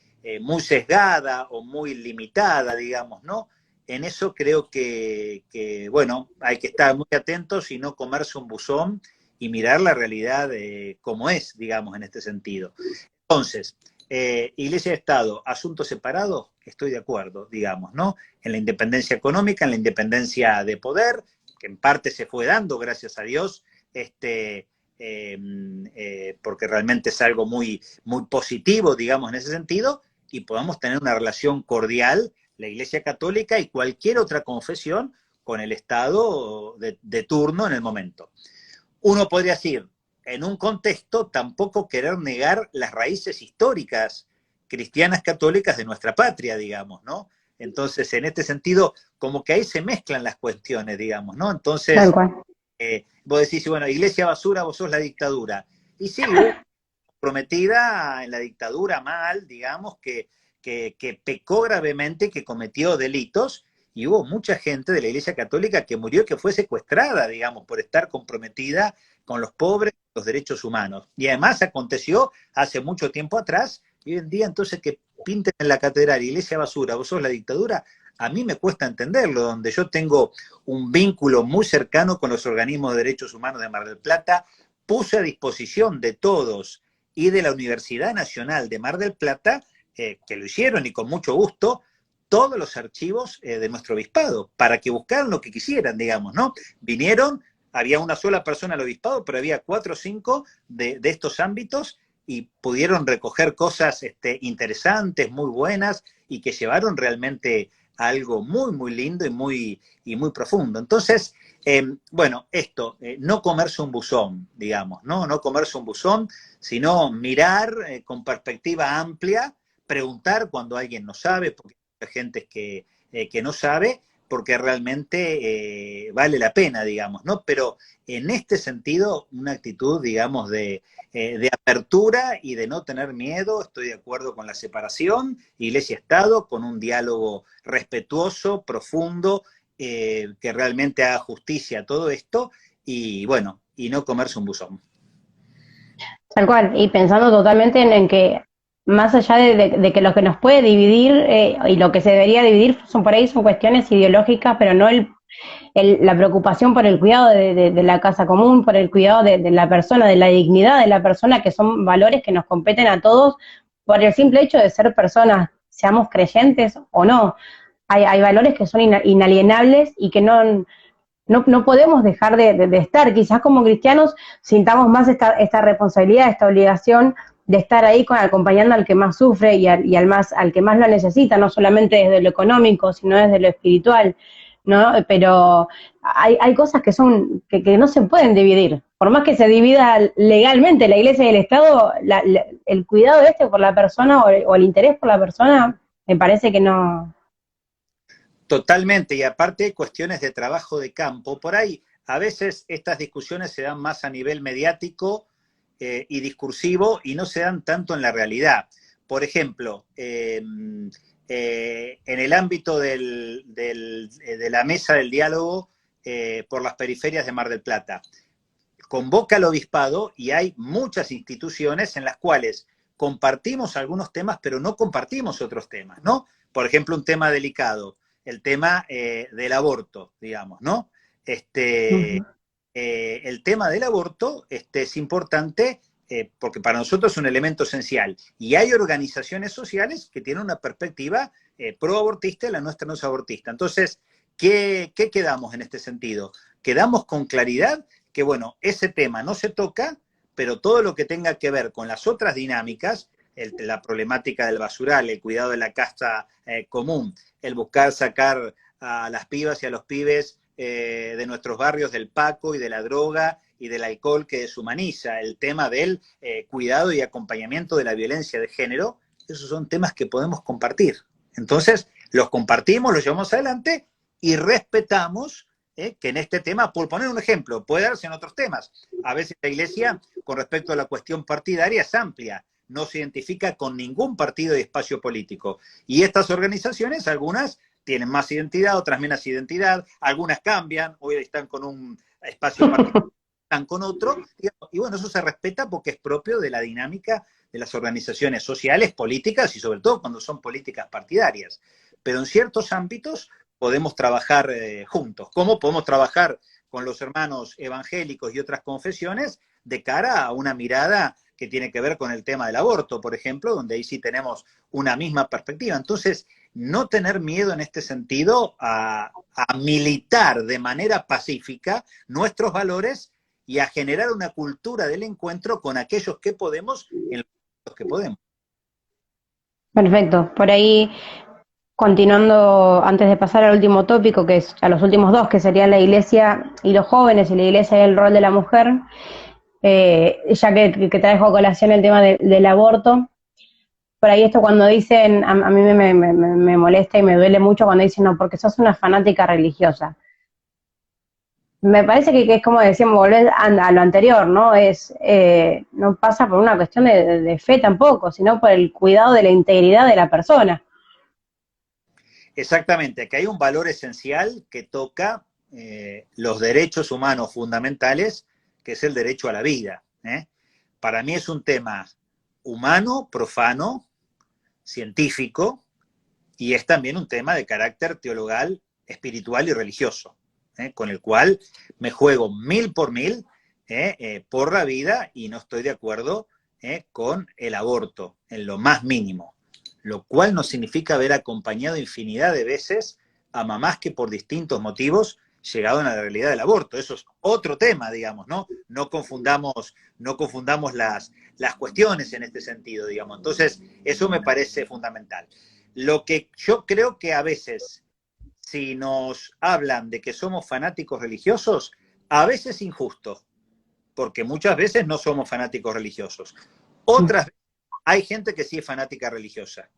sesgada o muy limitada, digamos, ¿no? En eso creo bueno, hay que estar muy atentos y no comerse un buzón y mirar la realidad como es, digamos, en este sentido. Entonces, Iglesia y Estado, asuntos separados, estoy de acuerdo, digamos, ¿no? En la independencia económica, en la independencia de poder, que en parte se fue dando, gracias a Dios, porque realmente es algo muy, muy positivo, digamos, en ese sentido, y podamos tener una relación cordial, la Iglesia Católica y cualquier otra confesión, con el Estado de turno en el momento. Uno podría decir, en un contexto, tampoco querer negar las raíces históricas cristianas católicas de nuestra patria, digamos, ¿no? Entonces, en este sentido, como que ahí se mezclan las cuestiones, digamos, ¿no? Tal Entonces, cual. vos decís, bueno, Iglesia basura, vos sos la dictadura. Y sí, hubo prometida en la dictadura mal, digamos, que pecó gravemente, que cometió delitos, y hubo mucha gente de la Iglesia Católica que murió, que fue secuestrada, digamos, por estar comprometida con los pobres, los derechos humanos. Y además aconteció hace mucho tiempo atrás, y hoy en día entonces que pinten en la catedral Iglesia basura, vos sos la dictadura, a mí me cuesta entenderlo, donde yo tengo un vínculo muy cercano con los organismos de derechos humanos de Mar del Plata, puse a disposición de todos y de la Universidad Nacional de Mar del Plata, que lo hicieron y con mucho gusto, todos los archivos de nuestro obispado, para que buscaran lo que quisieran, digamos, ¿no? Vinieron, había una sola persona al obispado, pero había 4 o 5 de estos ámbitos y pudieron recoger cosas interesantes, muy buenas, y que llevaron realmente a algo muy, muy lindo y muy profundo. Entonces, bueno, esto, no comerse un buzón, digamos, ¿no? No comerse un buzón, sino mirar con perspectiva amplia, preguntar cuando alguien no sabe, porque hay gente que no sabe, porque realmente vale la pena, digamos, ¿no? Pero en este sentido, una actitud, digamos, de apertura y de no tener miedo, estoy de acuerdo con la separación, Iglesia-Estado, con un diálogo respetuoso, profundo, que realmente haga justicia a todo esto, y bueno, y no comerse un buzón. Tal cual, y pensando totalmente en que más allá de que lo que nos puede dividir y lo que se debería dividir son por ahí son cuestiones ideológicas, pero no la preocupación por el cuidado de la casa común, por el cuidado de la persona, de la dignidad de la persona, que son valores que nos competen a todos por el simple hecho de ser personas, seamos creyentes o no. Hay valores que son inalienables y que no podemos dejar de estar. Quizás como cristianos sintamos más esta responsabilidad, esta obligación de estar ahí acompañando al que más sufre al que más lo necesita, no solamente desde lo económico, sino desde lo espiritual, ¿no? Pero hay cosas que no se pueden dividir. Por más que se divida legalmente la iglesia y el Estado, el cuidado por la persona o el interés por la persona, me parece que no. Totalmente, y aparte cuestiones de trabajo de campo. Por ahí, a veces estas discusiones se dan más a nivel mediático y discursivo y no se dan tanto en la realidad. Por ejemplo, en el ámbito de la mesa del diálogo por las periferias de Mar del Plata, convoca al obispado y hay muchas instituciones en las cuales compartimos algunos temas, pero no compartimos otros temas, ¿no? Por ejemplo, un tema delicado, el tema del aborto, digamos, ¿no? Uh-huh. El tema del aborto es importante porque para nosotros es un elemento esencial. Y hay organizaciones sociales que tienen una perspectiva pro-abortista y la nuestra no es abortista. Entonces, ¿qué quedamos en este sentido? Quedamos con claridad que, bueno, ese tema no se toca, pero todo lo que tenga que ver con las otras dinámicas, la problemática del basural, el cuidado de la casa común, el buscar sacar a las pibas y a los pibes de nuestros barrios del paco y de la droga y del alcohol que deshumaniza, el tema del cuidado y acompañamiento de la violencia de género, esos son temas que podemos compartir. Entonces, los compartimos, los llevamos adelante y respetamos que en este tema, por poner un ejemplo, puede darse en otros temas. A veces la Iglesia, con respecto a la cuestión partidaria, es amplia, no se identifica con ningún partido de espacio político. Y estas organizaciones, algunas tienen más identidad, otras menos identidad, algunas cambian, hoy están con un espacio partidario, están con otro, y bueno, eso se respeta porque es propio de la dinámica de las organizaciones sociales, políticas y sobre todo cuando son políticas partidarias. Pero en ciertos ámbitos podemos trabajar juntos. ¿Cómo podemos trabajar con los hermanos evangélicos y otras confesiones de cara a una mirada que tiene que ver con el tema del aborto, por ejemplo, donde ahí sí tenemos una misma perspectiva? Entonces, no tener miedo en este sentido a militar de manera pacífica nuestros valores y a generar una cultura del encuentro con aquellos que podemos en los que podemos. Perfecto. Por ahí, continuando, antes de pasar al último tópico, que es a los últimos dos, que serían la iglesia y los jóvenes, y la iglesia y el rol de la mujer, ya que trajo a colación el tema del aborto, por ahí esto cuando dicen, a mí me molesta y me duele mucho cuando dicen, no, porque sos una fanática religiosa. Me parece que es como decíamos, volver a lo anterior, ¿no? No pasa por una cuestión de fe tampoco, sino por el cuidado de la integridad de la persona. Exactamente, que hay un valor esencial que toca los derechos humanos fundamentales, que es el derecho a la vida. Para mí es un tema humano, profano, científico, y es también un tema de carácter teologal, espiritual y religioso, con el cual me juego mil por mil por la vida y no estoy de acuerdo con el aborto en lo más mínimo, lo cual no significa haber acompañado infinidad de veces a mamás que por distintos motivos llegaron a la realidad del aborto. Eso es otro tema, digamos, ¿no? No confundamos las cuestiones en este sentido, digamos. Entonces, eso me parece fundamental. Lo que yo creo que a veces, si nos hablan de que somos fanáticos religiosos, a veces es injusto, porque muchas veces no somos fanáticos religiosos. Otras veces hay gente que sí es fanática religiosa.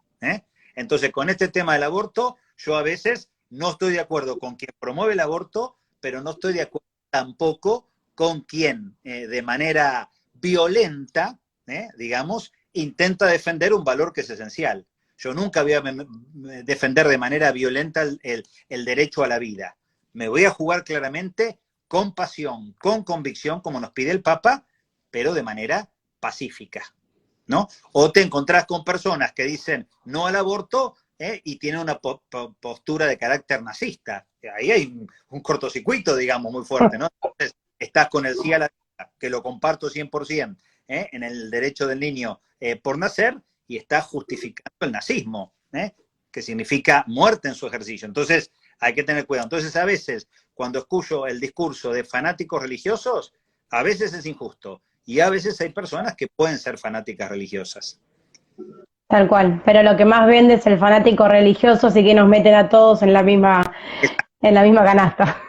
Entonces, con este tema del aborto, yo a veces no estoy de acuerdo con quien promueve el aborto, pero no estoy de acuerdo tampoco con quien de manera violenta, digamos, intenta defender un valor que es esencial. Yo nunca voy a defender de manera violenta el derecho a la vida. Me voy a jugar claramente con pasión, con convicción, como nos pide el Papa, pero de manera pacífica, ¿no? O te encontrás con personas que dicen no al aborto y tienen una postura de carácter nazista. Ahí hay un cortocircuito, digamos, muy fuerte, ¿no? Entonces, estás con el sí a la vida, que lo comparto 100%, en el derecho del niño por nacer, y estás justificando el nazismo, que significa muerte en su ejercicio. Entonces, hay que tener cuidado. Entonces, a veces, cuando escucho el discurso de fanáticos religiosos, a veces es injusto. Y a veces hay personas que pueden ser fanáticas religiosas. Tal cual, pero lo que más vende es el fanático religioso, así que nos meten a todos en la misma canasta.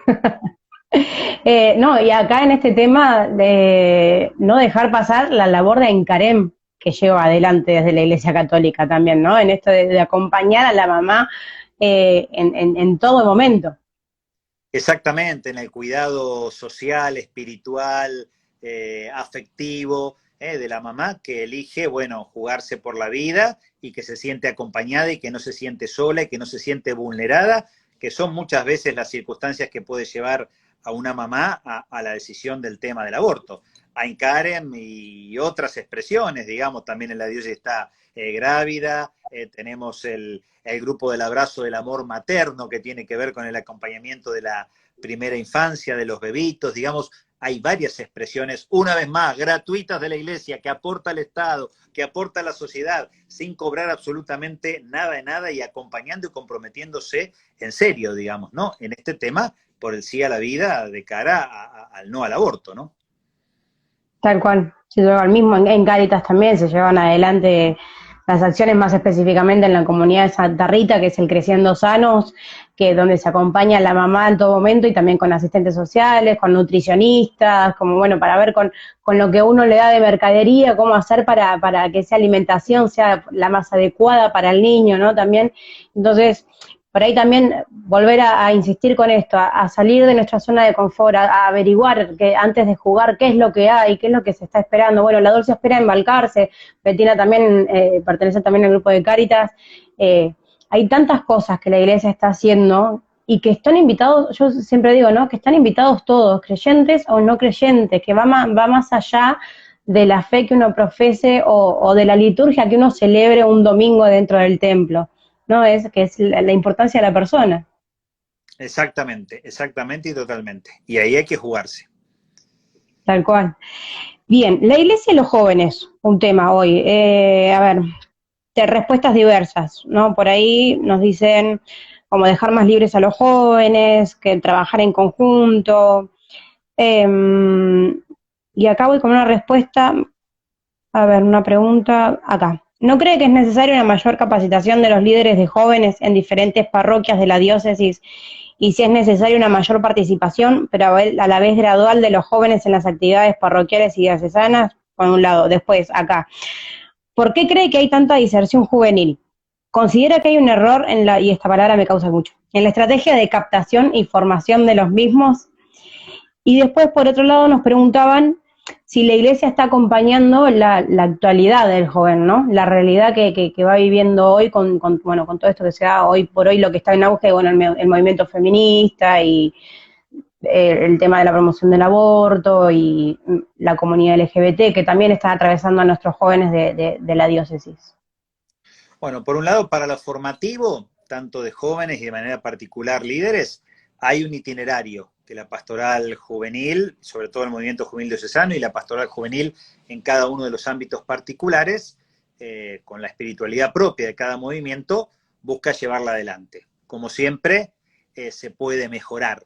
No, y acá en este tema de no dejar pasar la labor de Encarem que lleva adelante desde la Iglesia Católica también, ¿no? En esto de acompañar a la mamá en todo momento. Exactamente, en el cuidado social, espiritual, afectivo, de la mamá que elige, bueno, jugarse por la vida y que se siente acompañada y que no se siente sola y que no se siente vulnerada, que son muchas veces las circunstancias que puede llevar a una mamá a la decisión del tema del aborto. Ain Karen y otras expresiones, digamos, también en la diócesis está grávida, tenemos el grupo del abrazo del amor materno que tiene que ver con el acompañamiento de la primera infancia, de los bebitos, digamos, hay varias expresiones, una vez más, gratuitas de la Iglesia, que aporta al Estado, que aporta a la sociedad, sin cobrar absolutamente nada de nada y acompañando y comprometiéndose en serio, digamos, ¿no? En este tema, por el sí a la vida de cara al no al aborto, ¿no? Tal cual. Se lleva al mismo en Cáritas también, se llevan adelante las acciones más específicamente en la comunidad de Santa Rita, que es el Creciendo Sanos, que donde se acompaña a la mamá en todo momento y también con asistentes sociales, con nutricionistas, como bueno, para ver con lo que uno le da de mercadería, cómo hacer para que esa alimentación sea la más adecuada para el niño, ¿no? También, entonces, por ahí también volver a insistir con esto, a salir de nuestra zona de confort, a averiguar que antes de jugar qué es lo que hay, qué es lo que se está esperando. Bueno, la Dulce espera embarcarse, Betina también pertenece también al grupo de Cáritas. Hay tantas cosas que la iglesia está haciendo y que están invitados, yo siempre digo, ¿no? Que están invitados todos, creyentes o no creyentes, que va más allá de la fe que uno profese o de la liturgia que uno celebre un domingo dentro del templo. ¿No? Que es la importancia de la persona. Exactamente, exactamente y totalmente. Y ahí hay que jugarse. Tal cual. Bien, la iglesia y los jóvenes, un tema hoy. A ver, de respuestas diversas, ¿no? Por ahí nos dicen como dejar más libres a los jóvenes, que trabajar en conjunto. Y acá voy con una respuesta, a ver, una pregunta acá. ¿No cree que es necesaria una mayor capacitación de los líderes de jóvenes en diferentes parroquias de la diócesis y si es necesaria una mayor participación, pero a la vez gradual de los jóvenes en las actividades parroquiales y diocesanas? Por un lado, después acá. ¿Por qué cree que hay tanta diserción juvenil? ¿Considera que hay un error y esta palabra me causa mucho, en la estrategia de captación y formación de los mismos? Y después, por otro lado, nos preguntaban si la iglesia está acompañando la actualidad del joven, ¿no? La realidad que va viviendo hoy bueno, con todo esto que se da hoy por hoy, lo que está en auge, bueno, el movimiento feminista y el tema de la promoción del aborto y la comunidad LGBT, que también están atravesando a nuestros jóvenes de la diócesis. Bueno, por un lado, para lo formativo, tanto de jóvenes y de manera particular líderes, hay un itinerario de la pastoral juvenil, sobre todo el movimiento juvenil diocesano y la pastoral juvenil en cada uno de los ámbitos particulares, con la espiritualidad propia de cada movimiento, busca llevarla adelante. Como siempre, se puede mejorar.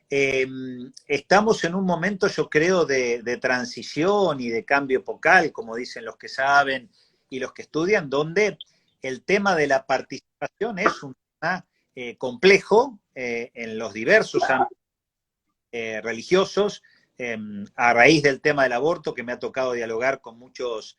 Estamos en un momento, yo creo, de transición y de cambio epocal, como dicen los que saben y los que estudian, donde el tema de la participación es un tema complejo en los diversos ámbitos religiosos, a raíz del tema del aborto, que me ha tocado dialogar con muchos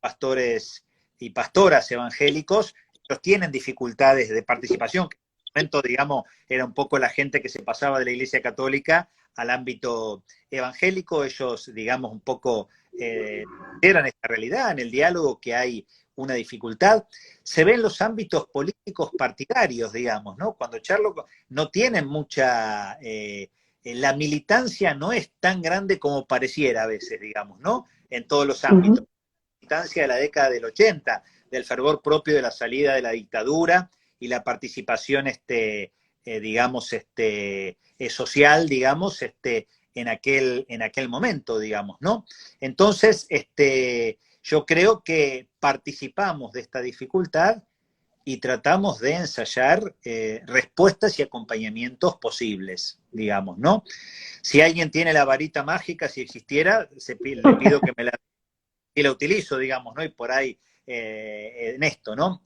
pastores y pastoras evangélicos. Ellos tienen dificultades de participación, que en ese momento, digamos, era un poco la gente que se pasaba de la Iglesia Católica al ámbito evangélico. Ellos, digamos, un poco eran esta realidad en el diálogo, que hay una dificultad. Se ve en los ámbitos políticos partidarios, digamos, ¿no? Cuando charlo, no tienen mucha... la militancia no es tan grande como pareciera a veces, digamos, ¿no? en todos los ámbitos. Ujú. Instancia de la década del 80, del fervor propio de la salida de la dictadura y la participación, digamos, social, digamos, en aquel momento, digamos, ¿no? Entonces, yo creo que participamos de esta dificultad y tratamos de ensayar respuestas y acompañamientos posibles, digamos, ¿no? Si alguien tiene la varita mágica, si existiera, le pido que me la y la utilizo, digamos, ¿no? Y por ahí en esto, ¿no?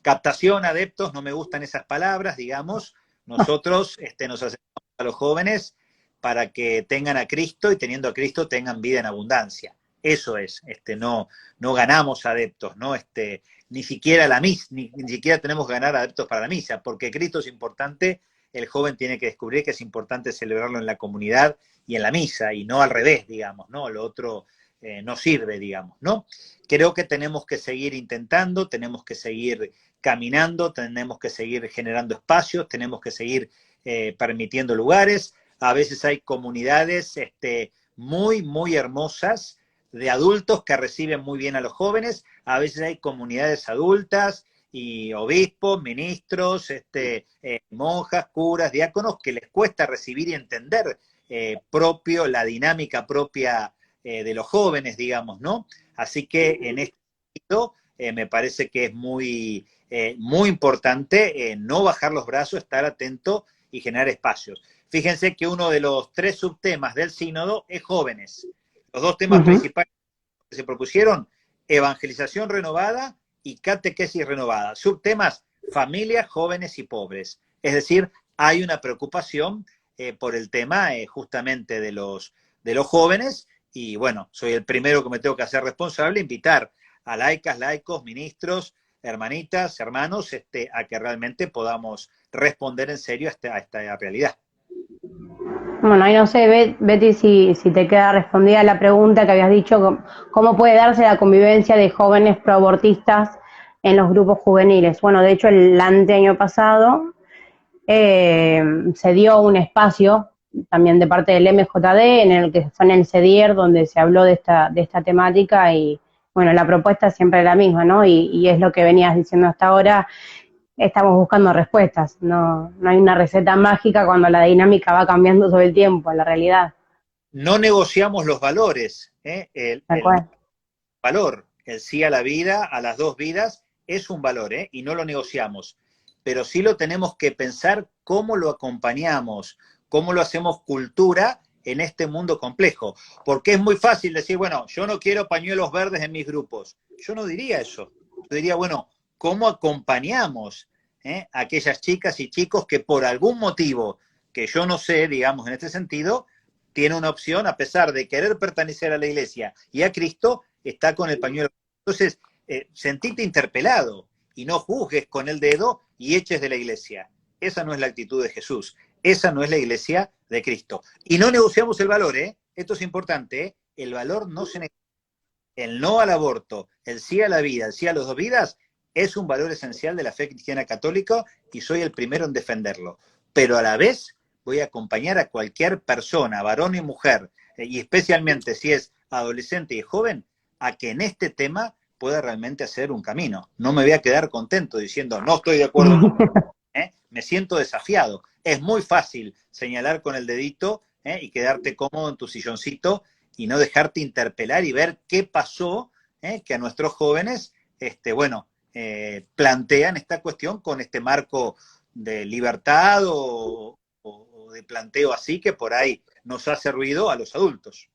Captación, adeptos, no me gustan esas palabras, digamos. Nosotros nos acercamos a los jóvenes para que tengan a Cristo y teniendo a Cristo tengan vida en abundancia. Eso es, no ganamos adeptos, ¿no? Ni siquiera la misa, ni siquiera tenemos que ganar adeptos para la misa, porque Cristo es importante, el joven tiene que descubrir que es importante celebrarlo en la comunidad y en la misa, y no al revés, digamos, ¿no? Lo otro no sirve, digamos, ¿no? Creo que tenemos que seguir intentando, tenemos que seguir caminando, tenemos que seguir generando espacios, tenemos que seguir permitiendo lugares. A veces hay comunidades muy, muy hermosas de adultos que reciben muy bien a los jóvenes, a veces hay comunidades adultas y obispos, ministros, monjas, curas, diáconos, que les cuesta recibir y entender la dinámica propia de los jóvenes, digamos, ¿no? Así que en este sentido, me parece que es muy importante no bajar los brazos, estar atento y generar espacios. Fíjense que uno de los 3 subtemas del sínodo es jóvenes. Los 2 temas principales que se propusieron, evangelización renovada y catequesis renovada. Subtemas, familias, jóvenes y pobres. Es decir, hay una preocupación por el tema justamente de los jóvenes. Y bueno, soy el primero que me tengo que hacer responsable, invitar a laicas, laicos, ministros, hermanitas, hermanos, a que realmente podamos responder en serio a esta realidad. Bueno, ahí no sé, Betty, si te queda respondida la pregunta que habías dicho, ¿cómo puede darse la convivencia de jóvenes proabortistas en los grupos juveniles? Bueno, de hecho, el anteaño pasado se dio un espacio también de parte del MJD, en el que fue en el CEDIER, donde se habló de esta temática y, bueno, la propuesta es siempre la misma, ¿no? Y es lo que venías diciendo hasta ahora, estamos buscando respuestas, no hay una receta mágica cuando la dinámica va cambiando sobre el tiempo, en la realidad. No negociamos los valores, Tal cual. valor, el sí a la vida, a las 2 vidas, es un valor, y no lo negociamos. Pero sí lo tenemos que pensar cómo lo acompañamos, cómo lo hacemos cultura en este mundo complejo. Porque es muy fácil decir, bueno, yo no quiero pañuelos verdes en mis grupos. Yo no diría eso. Yo diría, bueno, ¿cómo acompañamos a aquellas chicas y chicos que por algún motivo que yo no sé, digamos, en este sentido, tiene una opción, a pesar de querer pertenecer a la iglesia y a Cristo, está con el pañuelo? Entonces, sentite interpelado y no juzgues con el dedo y eches de la iglesia. Esa no es la actitud de Jesús. Esa no es la iglesia de Cristo. Y no negociamos el valor, ¿eh? Esto es importante, ¿eh? El valor no se negocia. El no al aborto, el sí a la vida, el sí a las 2 vidas, es un valor esencial de la fe cristiana católica y soy el primero en defenderlo. Pero a la vez voy a acompañar a cualquier persona, varón y mujer, y especialmente si es adolescente y joven, a que en este tema pueda realmente hacer un camino. No me voy a quedar contento diciendo, no estoy de acuerdo con me siento desafiado. Es muy fácil señalar con el dedito y quedarte cómodo en tu silloncito y no dejarte interpelar y ver qué pasó, que a nuestros jóvenes, plantean esta cuestión con este marco de libertad o de planteo así que por ahí nos hace ruido a los adultos.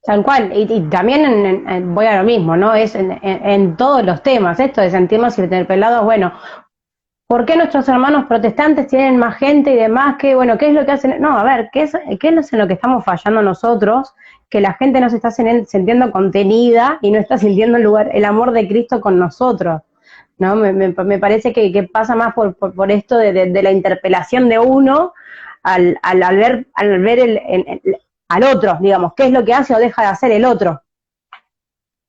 Tal cual, y también voy a lo mismo, ¿no? Es en todos los temas, esto de sentirnos interpelados, bueno, ¿por qué nuestros hermanos protestantes tienen más gente y demás? ¿Qué, bueno, qué es lo que hacen? No, a ver, ¿qué es en lo que estamos fallando nosotros? Que la gente no se está sintiendo contenida y no está sintiendo el amor de Cristo con nosotros, ¿no? Me parece que pasa más por esto de la interpelación de uno al ver al otro, digamos, qué es lo que hace o deja de hacer el otro.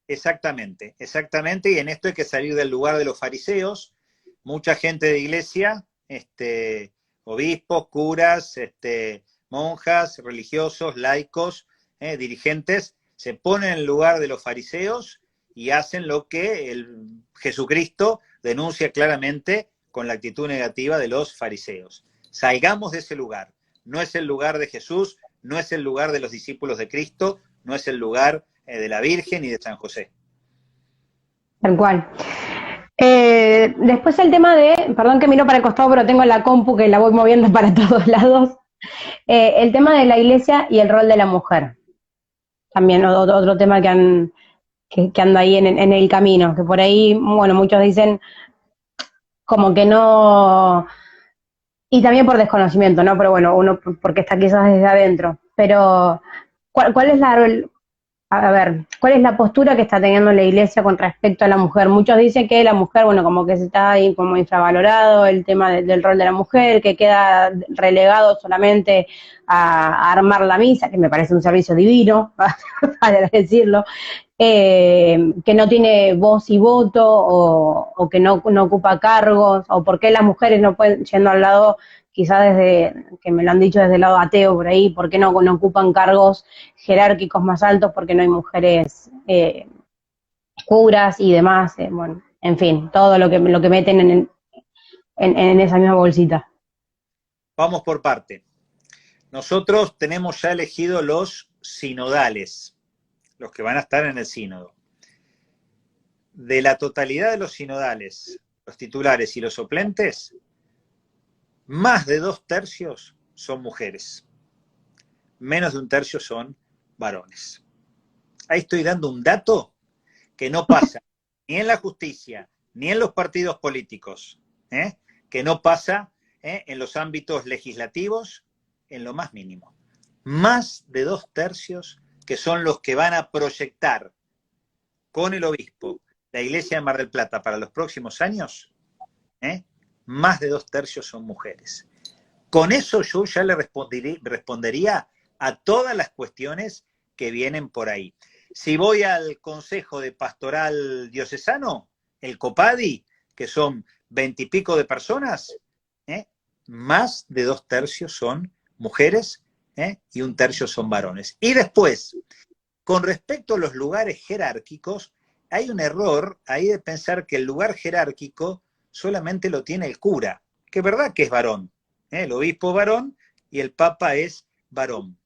Exactamente, exactamente, y en esto hay que salir del lugar de los fariseos. Mucha gente de iglesia, obispos, curas, monjas, religiosos, laicos, dirigentes, se ponen en el lugar de los fariseos y hacen lo que Jesucristo denuncia claramente con la actitud negativa de los fariseos. Salgamos de ese lugar. No es el lugar de Jesús, no es el lugar de los discípulos de Cristo, no es el lugar de la Virgen y de San José. Tal cual. Después el tema de, perdón que miro para el costado, pero tengo la compu que la voy moviendo para todos lados. El tema de la iglesia y el rol de la mujer. También otro tema que anda ahí en el camino, que por ahí, bueno, muchos dicen como que no, y también por desconocimiento, ¿no? Pero bueno, uno porque está quizás desde adentro. Pero, ¿cuál es ¿cuál es la postura que está teniendo la iglesia con respecto a la mujer? Muchos dicen que la mujer, bueno, como que se está ahí como infravalorado el tema del rol de la mujer, que queda relegado solamente a armar la misa, que me parece un servicio divino, para decirlo, que no tiene voz y voto, o que no ocupa cargos, o por qué las mujeres no pueden, yendo al lado, quizás desde, que me lo han dicho desde el lado ateo por ahí, por qué no ocupan cargos jerárquicos más altos, porque no hay mujeres curas y demás, bueno, en fin, todo lo que meten en esa misma bolsita. Vamos por parte. Nosotros tenemos ya elegido los sinodales, los que van a estar en el sínodo. De la totalidad de los sinodales, los titulares y los suplentes, más de 2/3 son mujeres. Menos de 1/3 son varones. Ahí estoy dando un dato que no pasa ni en la justicia, ni en los partidos políticos, que no pasa en los ámbitos legislativos, en lo más mínimo. Más de 2/3 que son los que van a proyectar con el obispo la iglesia de Mar del Plata para los próximos años, más de 2/3 son mujeres. Con eso yo ya le respondería a todas las cuestiones que vienen por ahí. Si voy al Consejo de Pastoral Diocesano, el COPADI, que son 20 y pico de personas, más de 2/3 son mujeres, y 1/3 son varones. Y después, con respecto a los lugares jerárquicos, hay un error ahí de pensar que el lugar jerárquico solamente lo tiene el cura, que es verdad que es varón, el obispo es varón y el papa es varón.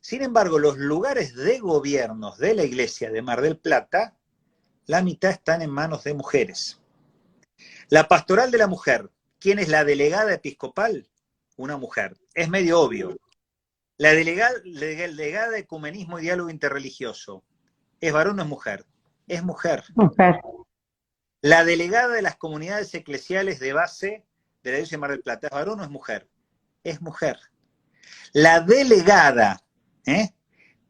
Sin embargo, los lugares de gobiernos de la iglesia de Mar del Plata, la mitad están en manos de mujeres. La pastoral de la mujer, ¿quién es la delegada episcopal? Una mujer. Es medio obvio. La delegada de Ecumenismo y Diálogo Interreligioso, ¿es varón o es mujer? Es mujer. Mujer. La delegada de las comunidades eclesiales de base de la diócesis de Mar del Plata, ¿es varón o es mujer? Es mujer. La delegada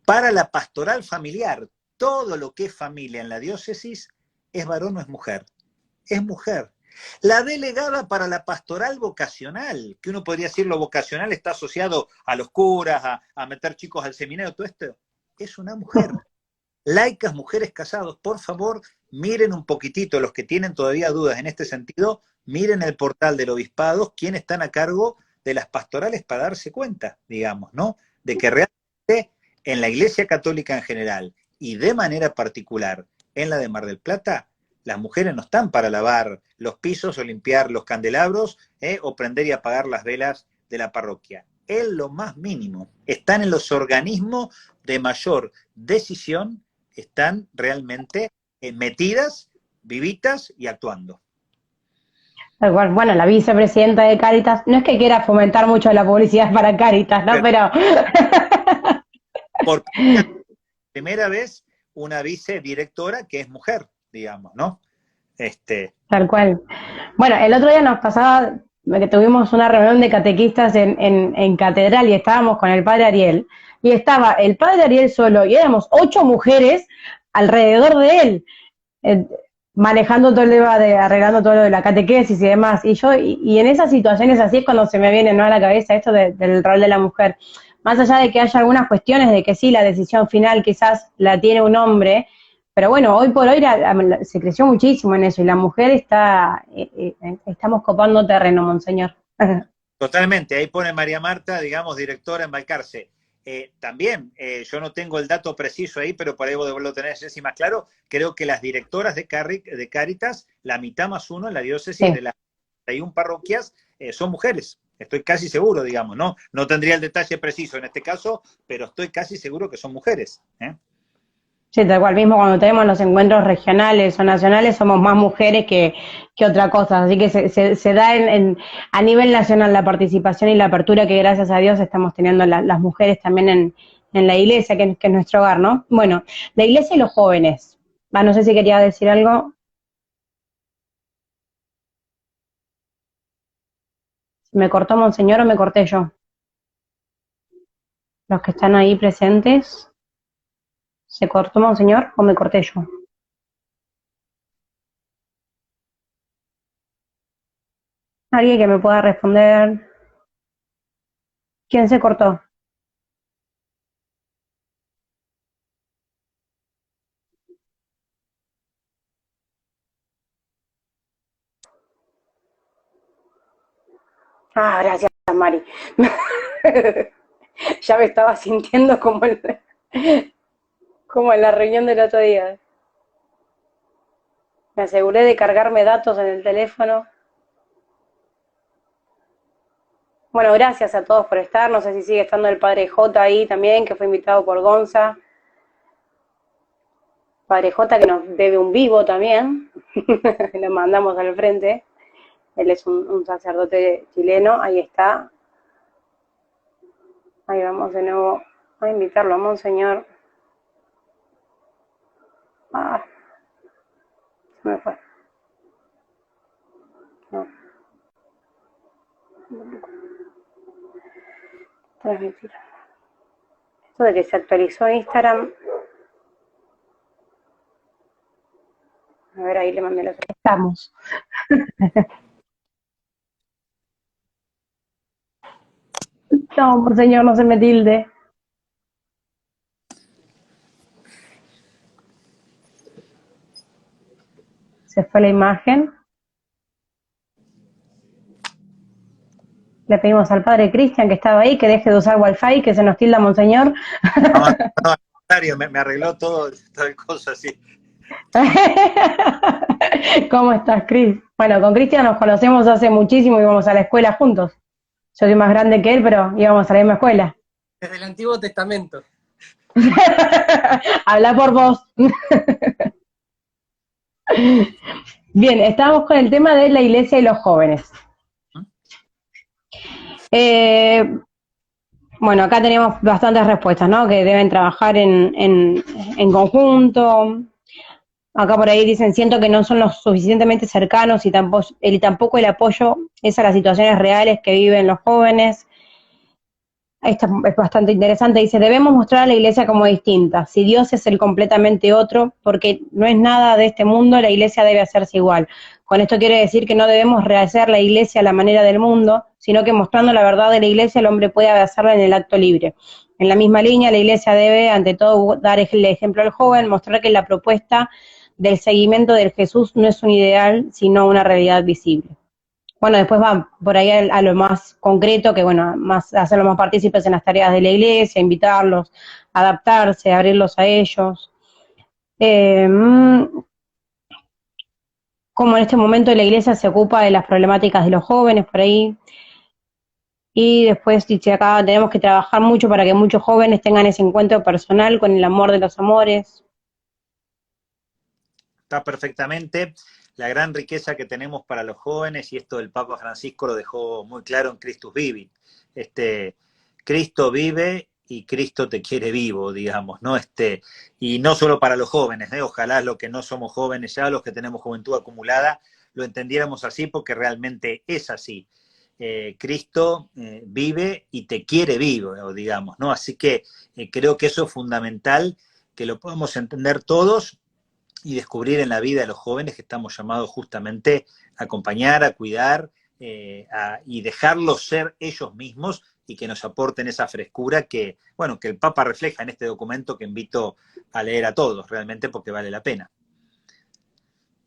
para la pastoral familiar, todo lo que es familia en la diócesis, ¿es varón o es mujer? Es mujer. La delegada para la pastoral vocacional, que uno podría decir lo vocacional está asociado a los curas, a meter chicos al seminario, todo esto, es una mujer. Laicas, mujeres casadas, por favor, miren un poquitito, los que tienen todavía dudas en este sentido, miren el portal del obispado, quiénes están a cargo de las pastorales para darse cuenta, digamos, ¿no? De que realmente en la Iglesia Católica en general y de manera particular en la de Mar del Plata, las mujeres no están para lavar los pisos o limpiar los candelabros, o prender y apagar las velas de la parroquia. Es lo más mínimo. Están en los organismos de mayor decisión, están realmente metidas, vivitas y actuando. Bueno, la vicepresidenta de Cáritas, no es que quiera fomentar mucho la publicidad para Cáritas, ¿no? Pero... Por primera vez, una vicedirectora que es mujer, digamos, ¿no? Tal cual. Bueno, el otro día nos pasaba que tuvimos una reunión de catequistas en Catedral y estábamos con el padre Ariel, y estaba el padre Ariel solo, y éramos 8 mujeres alrededor de él, manejando todo el tema arreglando todo lo de la catequesis y demás, y en esas situaciones así es cuando se me viene, ¿no?, a la cabeza esto del rol de la mujer. Más allá de que haya algunas cuestiones de que sí, la decisión final quizás la tiene un hombre, pero bueno, hoy por hoy se creció muchísimo en eso, y la mujer estamos copando terreno, monseñor. Totalmente, ahí pone María Marta, digamos, directora en Balcarce. también, yo no tengo el dato preciso ahí, pero por ahí vos lo tenés, Jessy, más claro. Creo que las directoras de Cáritas, la mitad más uno en la diócesis de las 31 parroquias son mujeres. Estoy casi seguro, digamos, ¿no? No tendría el detalle preciso en este caso, pero estoy casi seguro que son mujeres. Sí, tal cual, mismo cuando tenemos los encuentros regionales o nacionales somos más mujeres que otra cosa, así que se da a nivel nacional la participación y la apertura que gracias a Dios estamos teniendo las mujeres también en la iglesia, que es nuestro hogar, ¿no? Bueno, la iglesia y los jóvenes. No sé si quería decir algo. ¿Me cortó Monseñor o me corté yo? Los que están ahí presentes. ¿Se cortó Monseñor o me corté yo? ¿Alguien que me pueda responder? ¿Quién se cortó? Gracias, Mari. Ya me estaba sintiendo como en la reunión del otro día. Me aseguré de cargarme datos en el teléfono. Bueno, gracias a todos por estar. No sé si sigue estando el padre J ahí también, que fue invitado por Gonza. Padre J que nos debe un vivo también. Lo mandamos al frente. Él es un sacerdote chileno. Ahí está. Ahí vamos de nuevo a invitarlo a Monseñor. Se me fue. No. Transmitir. Esto de que se actualizó Instagram. A ver, ahí le mandé lo que estamos. No, por señor, no se me tilde. Se fue la imagen. Le pedimos al padre Cristian, que estaba ahí, que deje de usar wifi, que se nos tilda Monseñor. No, al contrario, me arregló todo el cosa así. ¿Cómo estás, Cris? Bueno, con Cristian nos conocemos hace muchísimo y íbamos a la escuela juntos. Yo soy más grande que él, pero íbamos a la misma escuela. Desde el Antiguo Testamento. Habla por vos. Bien, estamos con el tema de la iglesia y los jóvenes. Bueno, acá tenemos bastantes respuestas, ¿no? Que deben trabajar en conjunto. Acá por ahí dicen, siento que no son lo suficientemente cercanos y tampoco el apoyo es a las situaciones reales que viven los jóvenes. Esta es bastante interesante, dice, debemos mostrar a la iglesia como distinta. Si Dios es el completamente otro, porque no es nada de este mundo, la iglesia debe hacerse igual. Con esto quiere decir que no debemos rehacer la iglesia a la manera del mundo, sino que mostrando la verdad de la iglesia, el hombre puede hacerla en el acto libre. En la misma línea, la iglesia debe, ante todo, dar el ejemplo al joven, mostrar que la propuesta del seguimiento del Jesús no es un ideal, sino una realidad visible. Bueno, después va por ahí a lo más concreto, que bueno, más hacerlos más partícipes en las tareas de la iglesia, invitarlos, adaptarse, abrirlos a ellos. Como en este momento la iglesia se ocupa de las problemáticas de los jóvenes por ahí. Y después dice acá, tenemos que trabajar mucho para que muchos jóvenes tengan ese encuentro personal con el amor de los amores. Está perfectamente. La gran riqueza que tenemos para los jóvenes, y esto el Papa Francisco lo dejó muy claro en Christus Vivit. Cristo vive y Cristo te quiere vivo, digamos, ¿no? Y no solo para los jóvenes, ¿eh? Ojalá los que no somos jóvenes ya, los que tenemos juventud acumulada, lo entendiéramos así porque realmente es así. Cristo vive y te quiere vivo, digamos, ¿no? Así que creo que eso es fundamental, que lo podemos entender todos y descubrir en la vida de los jóvenes que estamos llamados justamente a acompañar, a cuidar y dejarlos ser ellos mismos y que nos aporten esa frescura que, bueno, que el Papa refleja en este documento que invito a leer a todos, realmente porque vale la pena.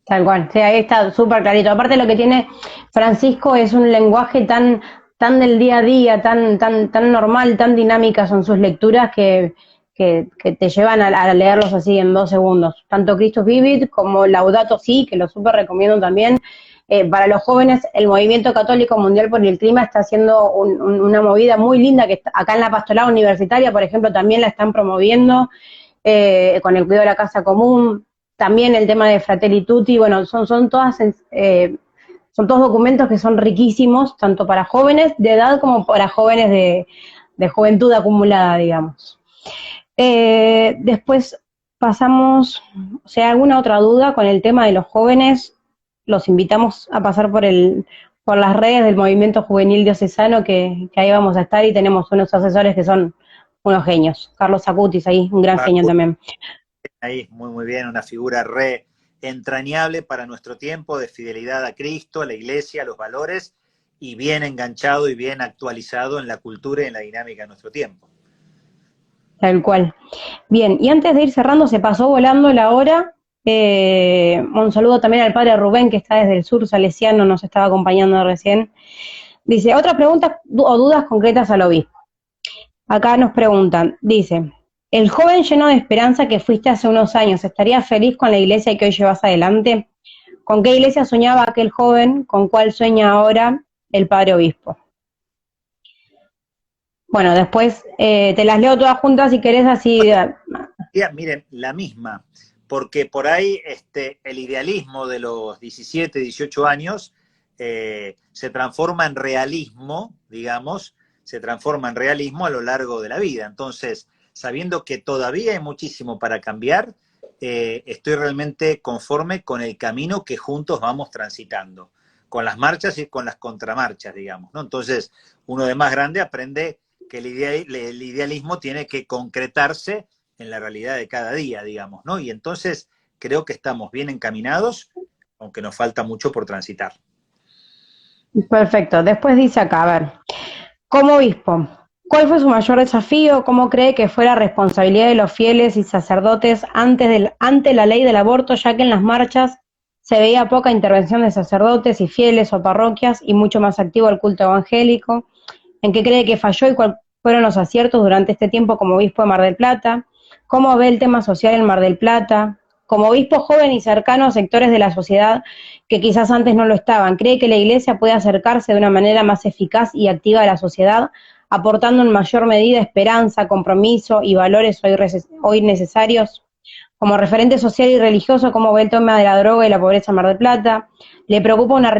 Tal cual, sí, ahí está súper clarito. Aparte lo que tiene Francisco es un lenguaje tan tan del día a día, tan normal, tan dinámicas son sus lecturas que te llevan a leerlos así en 2 segundos. Tanto Christus Vivit como Laudato Si, que lo súper recomiendo también. Para los jóvenes, el Movimiento Católico Mundial por el Clima está haciendo una movida muy linda, que acá en la Pastorala Universitaria, por ejemplo, también la están promoviendo, con el cuidado de la casa común, también el tema de Fratelli Tutti. Bueno, son todos documentos que son riquísimos, tanto para jóvenes de edad como para jóvenes de juventud acumulada, digamos. Después pasamos, o sea, alguna otra duda con el tema de los jóvenes, los invitamos a pasar por las redes del Movimiento Juvenil Diocesano, que ahí vamos a estar, y tenemos unos asesores que son unos genios. Carlos Acutis ahí, un gran genio también. Ahí, muy bien, una figura re entrañable para nuestro tiempo, de fidelidad a Cristo, a la Iglesia, a los valores, y bien enganchado y bien actualizado en la cultura y en la dinámica de nuestro tiempo. Tal cual. Bien, y antes de ir cerrando, se pasó volando la hora. Un saludo también al padre Rubén, que está desde el sur salesiano, nos estaba acompañando recién. Dice, otra pregunta o dudas concretas al obispo. Acá nos preguntan, dice, el joven lleno de esperanza que fuiste hace unos años, ¿estaría feliz con la iglesia que hoy llevas adelante? ¿Con qué iglesia soñaba aquel joven? ¿Con cuál sueña ahora el padre obispo? Bueno, después te las leo todas juntas si querés, así. Miren, la misma, porque por ahí el idealismo de los 17, 18 años se transforma en realismo, digamos, se transforma en realismo a lo largo de la vida. Entonces, sabiendo que todavía hay muchísimo para cambiar, estoy realmente conforme con el camino que juntos vamos transitando, con las marchas y con las contramarchas, digamos, ¿no? Entonces, uno de más grande aprende que el idealismo tiene que concretarse en la realidad de cada día, digamos, ¿no? Y entonces creo que estamos bien encaminados, aunque nos falta mucho por transitar. Perfecto. Después dice acá, a ver, como obispo, ¿cuál fue su mayor desafío? ¿Cómo cree que fue la responsabilidad de los fieles y sacerdotes ante la ley del aborto, ya que en las marchas se veía poca intervención de sacerdotes y fieles o parroquias y mucho más activo el culto evangélico? ¿En qué cree que falló y cuáles fueron los aciertos durante este tiempo como obispo de Mar del Plata? ¿Cómo ve el tema social en Mar del Plata? Como obispo joven y cercano a sectores de la sociedad que quizás antes no lo estaban, ¿cree que la Iglesia puede acercarse de una manera más eficaz y activa a la sociedad, aportando en mayor medida esperanza, compromiso y valores hoy necesarios? Como referente social y religioso, ¿cómo ve el tema de la droga y la pobreza en Mar del Plata? ¿Le preocupa una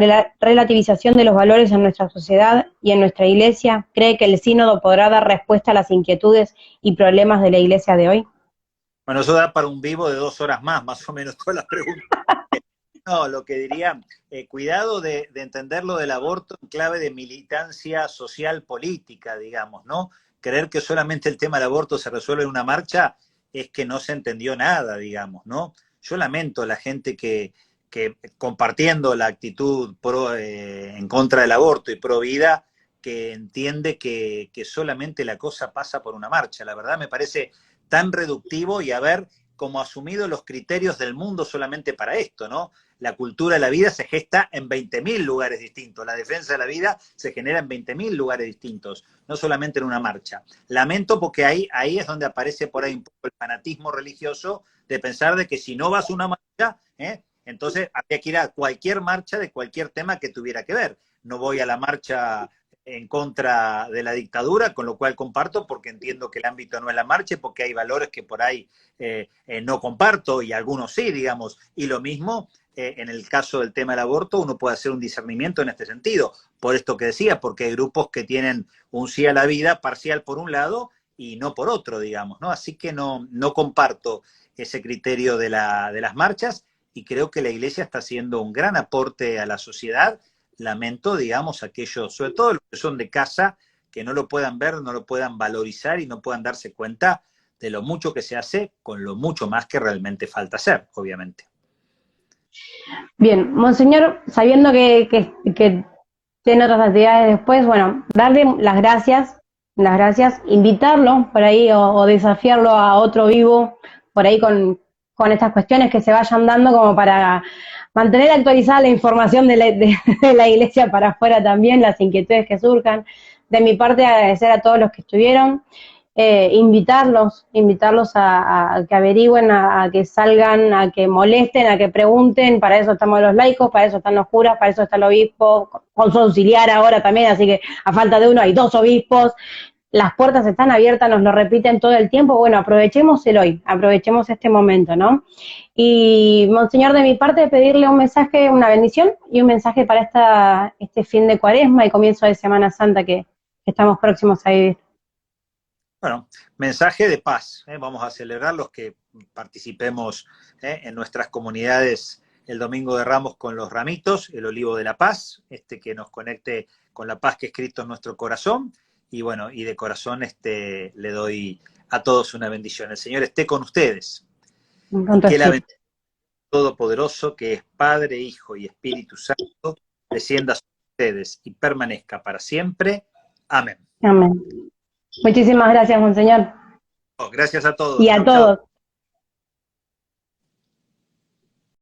relativización de los valores en nuestra sociedad y en nuestra Iglesia? ¿Cree que el sínodo podrá dar respuesta a las inquietudes y problemas de la Iglesia de hoy? Bueno, eso da para un vivo de 2 horas más o menos todas las preguntas. No, lo que diría, cuidado de entender lo del aborto en clave de militancia social política, digamos, ¿no? Creer que solamente el tema del aborto se resuelve en una marcha es que no se entendió nada, digamos, ¿no? Yo lamento a la gente que compartiendo la actitud en contra del aborto y pro vida, que entiende que solamente la cosa pasa por una marcha. La verdad me parece tan reductivo y haber como asumido los criterios del mundo solamente para esto, ¿no? La cultura de la vida se gesta en 20.000 lugares distintos, la defensa de la vida se genera en 20.000 lugares distintos, no solamente en una marcha. Lamento porque ahí es donde aparece por ahí un poco el fanatismo religioso de pensar de que si no vas a una marcha, entonces había que ir a cualquier marcha de cualquier tema que tuviera que ver. No voy a la marcha en contra de la dictadura, con lo cual comparto porque entiendo que el ámbito no es la marcha, porque hay valores que por ahí no comparto y algunos sí, digamos, y lo mismo en el caso del tema del aborto, uno puede hacer un discernimiento en este sentido, por esto que decía, porque hay grupos que tienen un sí a la vida parcial por un lado y no por otro, digamos, ¿no? Así que no comparto ese criterio de las marchas y creo que la Iglesia está haciendo un gran aporte a la sociedad. Lamento, digamos, aquellos, sobre todo los que son de casa, que no lo puedan ver, no lo puedan valorizar y no puedan darse cuenta de lo mucho que se hace con lo mucho más que realmente falta hacer, obviamente. Bien, Monseñor, sabiendo que tiene otras actividades después, bueno, darle las gracias, invitarlo por ahí o desafiarlo a otro vivo, por ahí con con estas cuestiones que se vayan dando como para mantener actualizada la información de la iglesia para afuera también, las inquietudes que surjan. De mi parte, agradecer a todos los que estuvieron, invitarlos a que averigüen, a que salgan, a que molesten, a que pregunten. Para eso estamos los laicos, para eso están los curas, para eso está el obispo, con su auxiliar ahora también, así que a falta de uno hay 2 obispos. Las puertas están abiertas, nos lo repiten todo el tiempo. Bueno, aprovechemos el hoy, aprovechemos este momento, ¿no? Y, Monseñor, de mi parte, pedirle un mensaje, una bendición y un mensaje para este fin de Cuaresma y comienzo de Semana Santa que estamos próximos a vivir. Bueno, mensaje de paz. Vamos a celebrar los que participemos en nuestras comunidades el Domingo de Ramos con los ramitos, el olivo de la paz, que nos conecte con la paz que es Cristo en nuestro corazón. Y bueno, y de corazón le doy a todos una bendición. El Señor esté con ustedes. Y que la bendición todopoderoso, que es Padre, Hijo y Espíritu Santo, descienda sobre ustedes y permanezca para siempre. Amén. Amén. Muchísimas gracias, Monseñor. Gracias a todos. Y a todos.